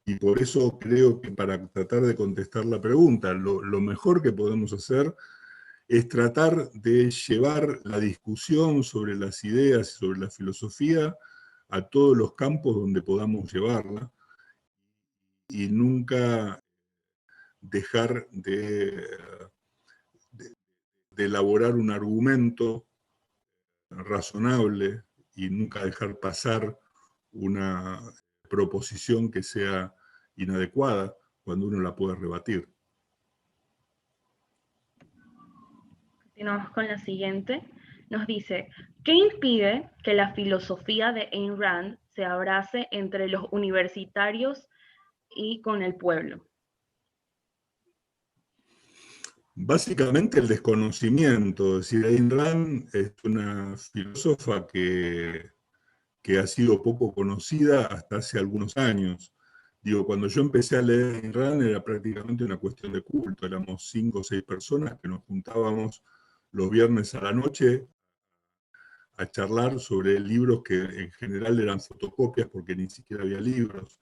Y por eso creo que para tratar de contestar la pregunta, lo mejor que podemos hacer es tratar de llevar la discusión sobre las ideas y sobre la filosofía a todos los campos donde podamos llevarla y nunca dejar de elaborar un argumento razonable y nunca dejar pasar una proposición que sea inadecuada cuando uno la puede rebatir. Continuamos con la siguiente. Nos dice, ¿qué impide que la filosofía de Ayn Rand se abrace entre los universitarios y con el pueblo? Básicamente el desconocimiento. Es decir, Ayn Rand es una filósofa que ha sido poco conocida hasta hace algunos años. Digo, cuando yo empecé a leer Ayn Rand era prácticamente una cuestión de culto. Éramos 5 o 6 personas que nos juntábamos los viernes a la noche a charlar sobre libros que en general eran fotocopias porque ni siquiera había libros.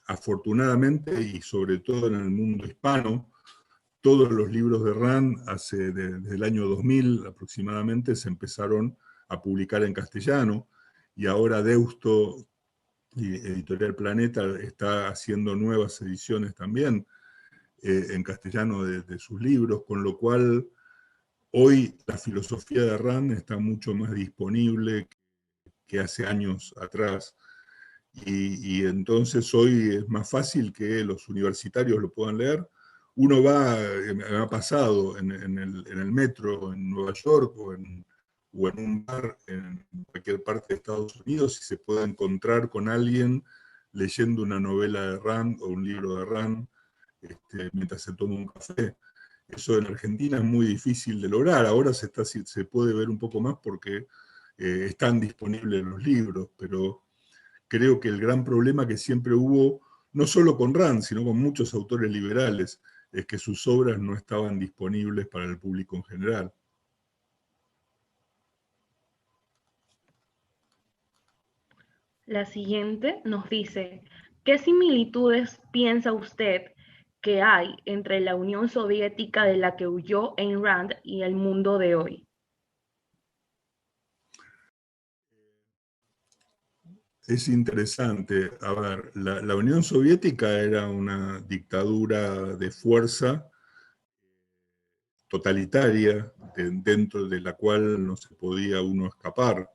Afortunadamente, y sobre todo en el mundo hispano, todos los libros de Rand, desde el año 2000 aproximadamente, se empezaron a publicar en castellano, y ahora Deusto y Editorial Planeta está haciendo nuevas ediciones también en castellano de sus libros, con lo cual hoy la filosofía de Rand está mucho más disponible que hace años atrás. Y entonces hoy es más fácil que los universitarios lo puedan leer. Uno me ha pasado en el metro en Nueva York o en un bar en cualquier parte de Estados Unidos y se puede encontrar con alguien leyendo una novela de Rand o un libro de Rand mientras se toma un café. Eso en Argentina es muy difícil de lograr. Ahora se puede ver un poco más porque están disponibles los libros, pero creo que el gran problema que siempre hubo, no solo con Rand, sino con muchos autores liberales, es que sus obras no estaban disponibles para el público en general. La siguiente nos dice, ¿qué similitudes piensa usted que hay entre la Unión Soviética de la que huyó Ayn Rand y el mundo de hoy? Es interesante. A ver, la Unión Soviética era una dictadura de fuerza totalitaria, dentro de la cual no se podía uno escapar.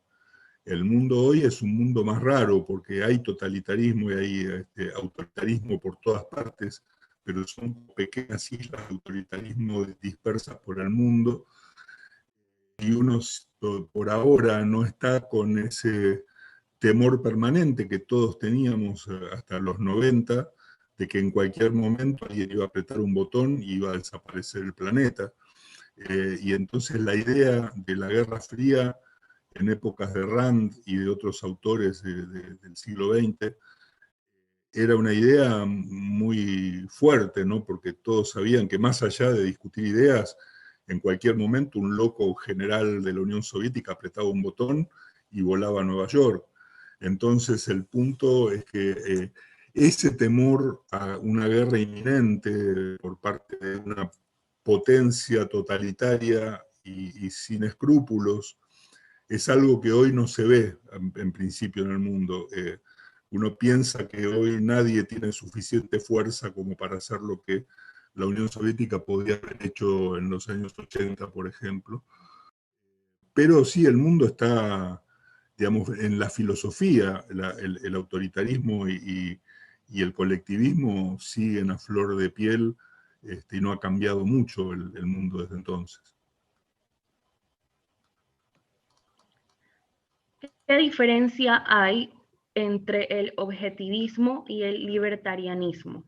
El mundo hoy es un mundo más raro porque hay totalitarismo y hay autoritarismo por todas partes, pero son pequeñas islas de autoritarismo dispersas por el mundo y uno por ahora no está con ese temor permanente que todos teníamos hasta los 90, de que en cualquier momento alguien iba a apretar un botón y iba a desaparecer el planeta. Y entonces la idea de la Guerra Fría en épocas de Rand y de otros autores del siglo XX, era una idea muy fuerte, ¿no? Porque todos sabían que más allá de discutir ideas, en cualquier momento un loco general de la Unión Soviética apretaba un botón y volaba a Nueva York. Entonces el punto es que ese temor a una guerra inminente por parte de una potencia totalitaria y sin escrúpulos, es algo que hoy no se ve en principio en el mundo. Uno piensa que hoy nadie tiene suficiente fuerza como para hacer lo que la Unión Soviética podía haber hecho en los años 80, por ejemplo. Pero sí, el mundo está, digamos, en la filosofía, el autoritarismo y y el colectivismo siguen a flor de piel, y no ha cambiado mucho el mundo desde entonces. ¿Qué diferencia hay entre el objetivismo y el libertarianismo?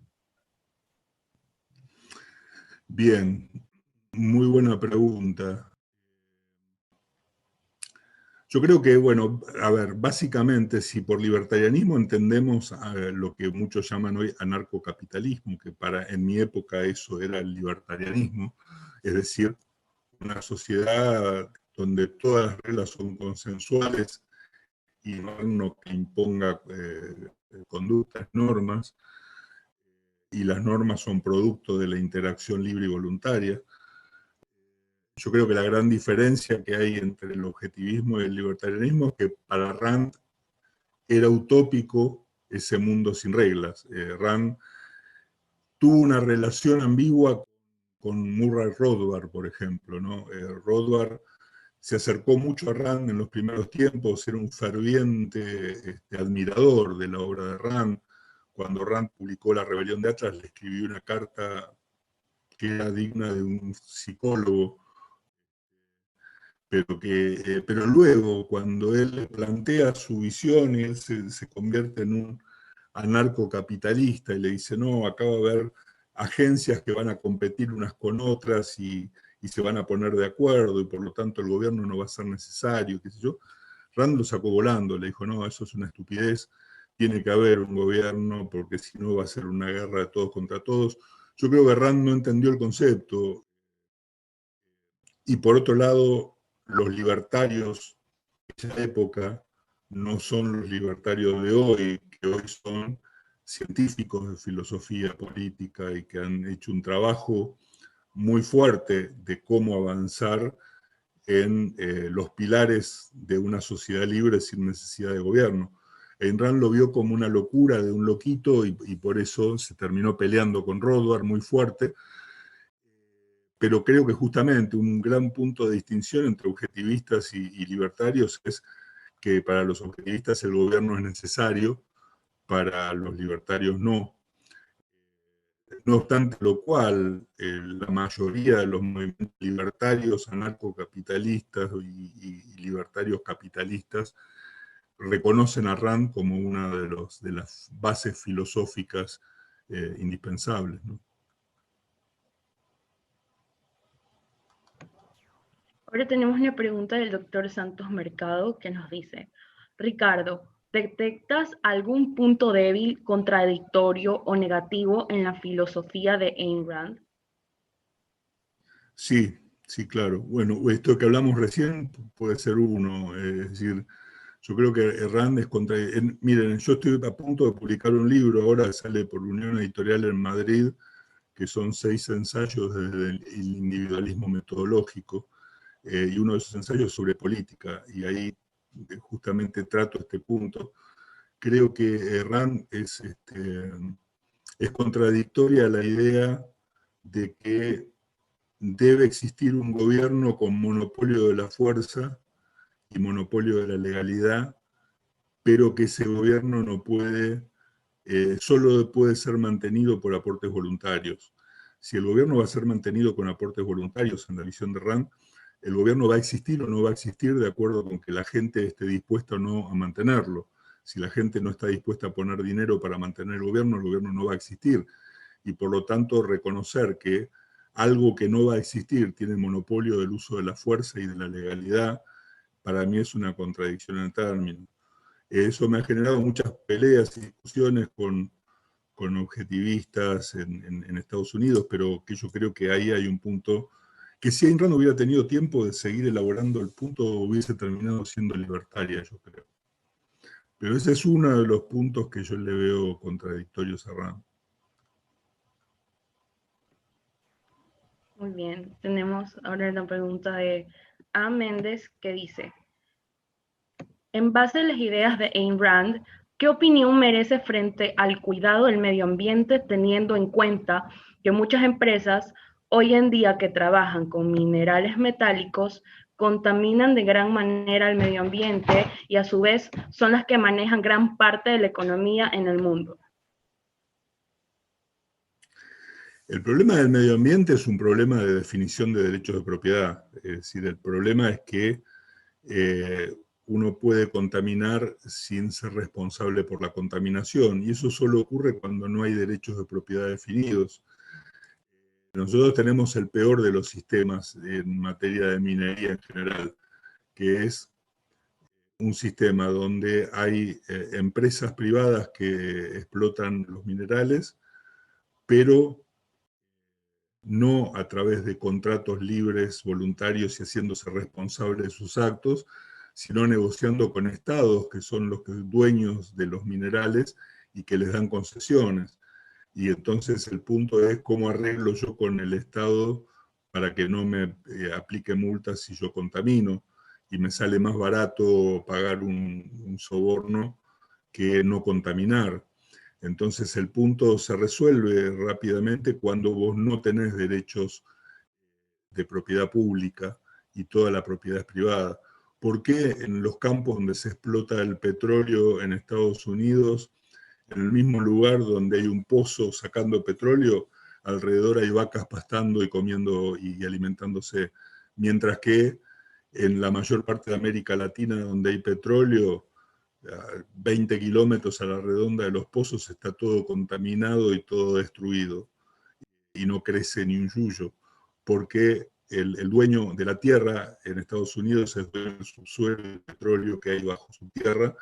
Bien, muy buena pregunta. Yo creo que, bueno, a ver, básicamente, si por libertarianismo entendemos lo que muchos llaman hoy anarcocapitalismo, que en mi época eso era el libertarianismo, es decir, una sociedad donde todas las reglas son consensuales y no uno que imponga conductas, normas, y las normas son producto de la interacción libre y voluntaria. Yo creo que la gran diferencia que hay entre el objetivismo y el libertarianismo es que para Rand era utópico ese mundo sin reglas. Rand tuvo una relación ambigua con Murray Rothbard, por ejemplo, ¿no? Rothbard se acercó mucho a Rand en los primeros tiempos, era un ferviente admirador de la obra de Rand. Cuando Rand publicó La rebelión de Atlas, le escribió una carta que era digna de un psicólogo, pero luego, cuando él le plantea su visión, él se convierte en un anarcocapitalista y le dice, no, acá va a haber agencias que van a competir unas con otras y se van a poner de acuerdo y por lo tanto el gobierno no va a ser necesario, qué sé yo. Rand lo sacó volando, le dijo, no, eso es una estupidez, tiene que haber un gobierno porque si no va a ser una guerra de todos contra todos. Yo creo que Rand no entendió el concepto. Y por otro lado, los libertarios de esa época no son los libertarios de hoy, que hoy son científicos de filosofía política y que han hecho un trabajo muy fuerte de cómo avanzar en los pilares de una sociedad libre sin necesidad de gobierno. Ayn Rand lo vio como una locura de un loquito y por eso se terminó peleando con Rothbard muy fuerte, pero creo que justamente un gran punto de distinción entre objetivistas y libertarios es que para los objetivistas el gobierno es necesario, para los libertarios no. No obstante lo cual, la mayoría de los movimientos libertarios, anarcocapitalistas y libertarios capitalistas reconocen a Rand como una de las bases filosóficas indispensables, ¿no? Ahora tenemos una pregunta del doctor Santos Mercado que nos dice, Ricardo, ¿detectas algún punto débil, contradictorio o negativo en la filosofía de Ayn Rand? Sí, sí, claro. Bueno, esto que hablamos recién puede ser uno, es decir, yo creo que Rand es contra... miren, yo estoy a punto de publicar un libro, ahora sale por Unión Editorial en Madrid, que son 6 ensayos desde el individualismo metodológico, y uno de esos ensayos sobre política, y ahí justamente trato este punto. Creo que Rand es contradictoria a la idea de que debe existir un gobierno con monopolio de la fuerza y monopolio de la legalidad, pero que ese gobierno no puede, solo puede ser mantenido por aportes voluntarios. Si el gobierno va a ser mantenido con aportes voluntarios, en la visión de Rand, el gobierno va a existir o no va a existir de acuerdo con que la gente esté dispuesta o no a mantenerlo. Si la gente no está dispuesta a poner dinero para mantener el gobierno no va a existir. Y por lo tanto, reconocer que algo que no va a existir tiene monopolio del uso de la fuerza y de la legalidad, para mí es una contradicción en términos. Eso me ha generado muchas peleas y discusiones con objetivistas en Estados Unidos, pero que yo creo que ahí hay un punto que si Ayn Rand hubiera tenido tiempo de seguir elaborando el punto, hubiese terminado siendo libertaria, yo creo. Pero ese es uno de los puntos que yo le veo contradictorios a Rand. Muy bien, tenemos ahora una pregunta de A. Méndez que dice, en base a las ideas de Ayn Rand, ¿qué opinión merece frente al cuidado del medio ambiente teniendo en cuenta que muchas empresas hoy en día que trabajan con minerales metálicos contaminan de gran manera el medio ambiente y a su vez son las que manejan gran parte de la economía en el mundo? El problema del medio ambiente es un problema de definición de derechos de propiedad. Es decir, el problema es que uno puede contaminar sin ser responsable por la contaminación, y eso solo ocurre cuando no hay derechos de propiedad definidos. Nosotros tenemos el peor de los sistemas en materia de minería en general, que es un sistema donde hay empresas privadas que explotan los minerales, pero no a través de contratos libres, voluntarios y haciéndose responsables de sus actos, sino negociando con estados que son los dueños de los minerales y que les dan concesiones. Y entonces el punto es cómo arreglo yo con el estado para que no me aplique multas si yo contamino, y me sale más barato pagar un soborno que no contaminar. Entonces el punto se resuelve rápidamente cuando vos no tenés derechos de propiedad pública y toda la propiedad es privada. ¿Por qué en los campos donde se explota el petróleo en Estados Unidos, en el mismo lugar donde hay un pozo sacando petróleo, alrededor hay vacas pastando y comiendo y alimentándose, mientras que en la mayor parte de América Latina donde hay petróleo, 20 kilómetros a la redonda de los pozos está todo contaminado y todo destruido, y no crece ni un yuyo, porque el dueño de la tierra en Estados Unidos es el dueño del subsuelo del petróleo que hay bajo su tierra,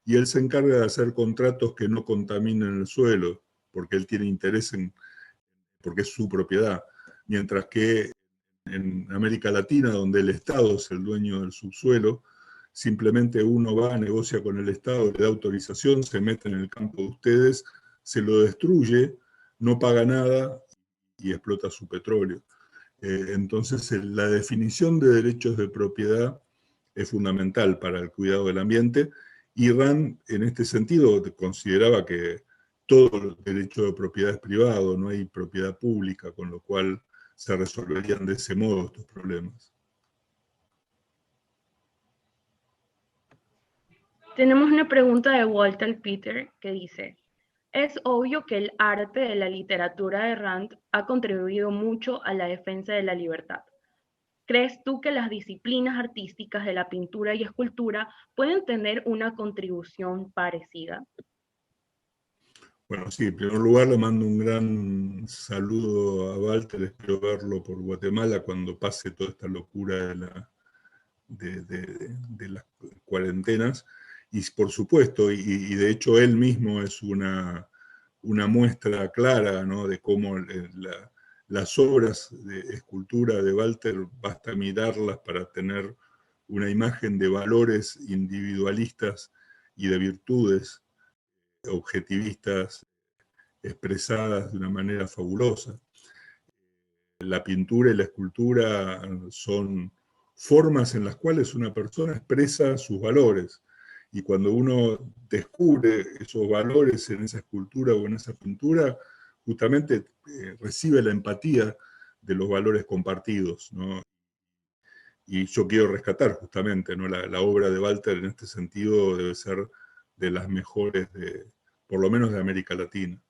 y él se encarga de hacer contratos que no contaminen el suelo, porque él tiene interés porque es su propiedad, mientras que en América Latina, donde el Estado es el dueño del subsuelo, simplemente uno va, negocia con el Estado, le da autorización, se mete en el campo de ustedes, se lo destruye, no paga nada y explota su petróleo. Entonces, la definición de derechos de propiedad es fundamental para el cuidado del ambiente, y RAND, en este sentido, consideraba que todo el derecho de propiedad es privado, no hay propiedad pública, con lo cual se resolverían de ese modo estos problemas. Tenemos una pregunta de Walter Peter que dice: es obvio que el arte de la literatura de Rand ha contribuido mucho a la defensa de la libertad. ¿Crees tú que las disciplinas artísticas de la pintura y escultura pueden tener una contribución parecida? Bueno, sí, en primer lugar le mando un gran saludo a Walter, espero verlo por Guatemala cuando pase toda esta locura de las cuarentenas, y por supuesto, y de hecho él mismo es una muestra clara, ¿no?, de cómo las obras de escultura de Walter basta mirarlas para tener una imagen de valores individualistas y de virtudes objetivistas expresadas de una manera fabulosa. La pintura y la escultura son formas en las cuales una persona expresa sus valores, y cuando uno descubre esos valores en esa escultura o en esa pintura, justamente recibe la empatía de los valores compartidos, ¿no? Y yo quiero rescatar justamente, ¿no?, la obra de Walter en este sentido debe ser de las mejores, por lo menos de América Latina.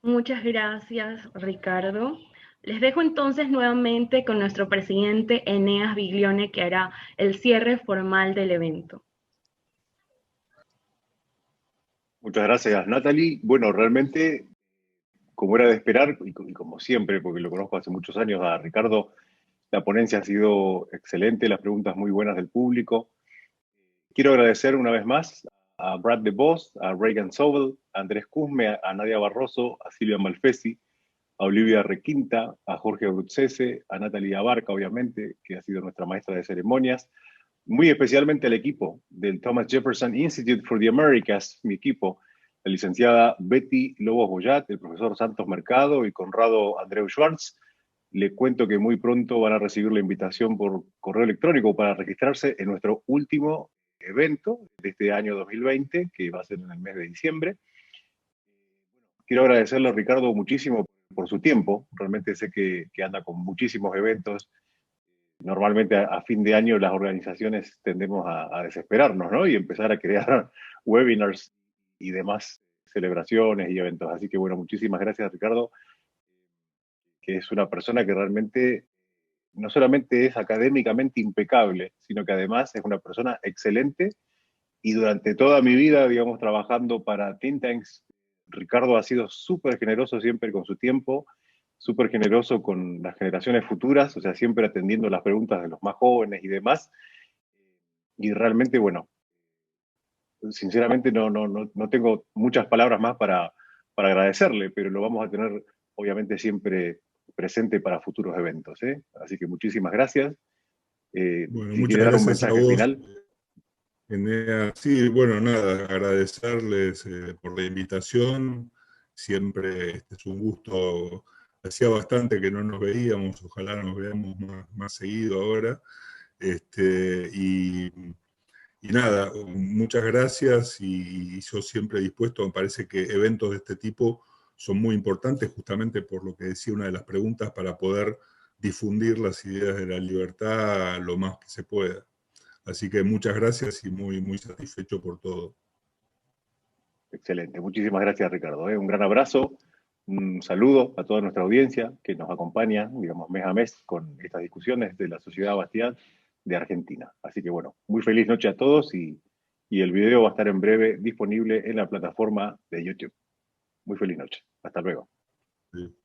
Muchas gracias, Ricardo. Les dejo entonces nuevamente con nuestro presidente Eneas Biglione, que hará el cierre formal del evento. Muchas gracias, Natalie. Bueno, realmente, como era de esperar, y como siempre, porque lo conozco hace muchos años a Ricardo, la ponencia ha sido excelente, las preguntas muy buenas del público. Quiero agradecer una vez más a Brad DeVos, a Reagan Sobel, a Andrés Cusme, a Nadia Barroso, a Silvia Malfesi, a Olivia Requinta, a Jorge Brutzese, a Natalia Abarca, obviamente, que ha sido nuestra maestra de ceremonias, muy especialmente al equipo del Thomas Jefferson Institute for the Americas, mi equipo, la licenciada Betty Lobos Boyat, el profesor Santos Mercado y Conrado Andreu Schwartz. Le cuento que muy pronto van a recibir la invitación por correo electrónico para registrarse en nuestro último evento de este año 2020, que va a ser en el mes de diciembre. Quiero agradecerle a Ricardo muchísimo por su tiempo. Realmente sé que anda con muchísimos eventos normalmente a fin de año las organizaciones tendemos a desesperarnos, ¿no? Y empezar a crear webinars y demás celebraciones y eventos. Así que bueno, muchísimas gracias, Ricardo, que es una persona que realmente no solamente es académicamente impecable, sino que además es una persona excelente. Y durante toda mi vida, digamos, trabajando para think tanks, Ricardo ha sido súper generoso siempre con su tiempo, súper generoso con las generaciones futuras, o sea, siempre atendiendo las preguntas de los más jóvenes y demás. Y realmente, bueno, sinceramente no tengo muchas palabras más para agradecerle, pero lo vamos a tener obviamente siempre presente para futuros eventos, ¿eh? Así que muchísimas gracias. Bueno, Si muchas quiere dar un gracias a mensaje vos, final. Enea. Sí, bueno, nada, agradecerles por la invitación. Siempre es un gusto. Hacía bastante que no nos veíamos, ojalá nos veamos más seguido ahora. Este, y nada, muchas gracias y yo siempre dispuesto, me parece que eventos de este tipo son muy importantes justamente por lo que decía una de las preguntas para poder difundir las ideas de la libertad lo más que se pueda. Así que muchas gracias y muy satisfecho por todo. Excelente. Muchísimas gracias, Ricardo. Un gran abrazo, un saludo a toda nuestra audiencia que nos acompaña, digamos, mes a mes con estas discusiones de la Sociedad Bastiat de Argentina. Así que bueno, muy feliz noche a todos y el video va a estar en breve disponible en la plataforma de YouTube. Muy feliz noche. Hasta luego. Sí.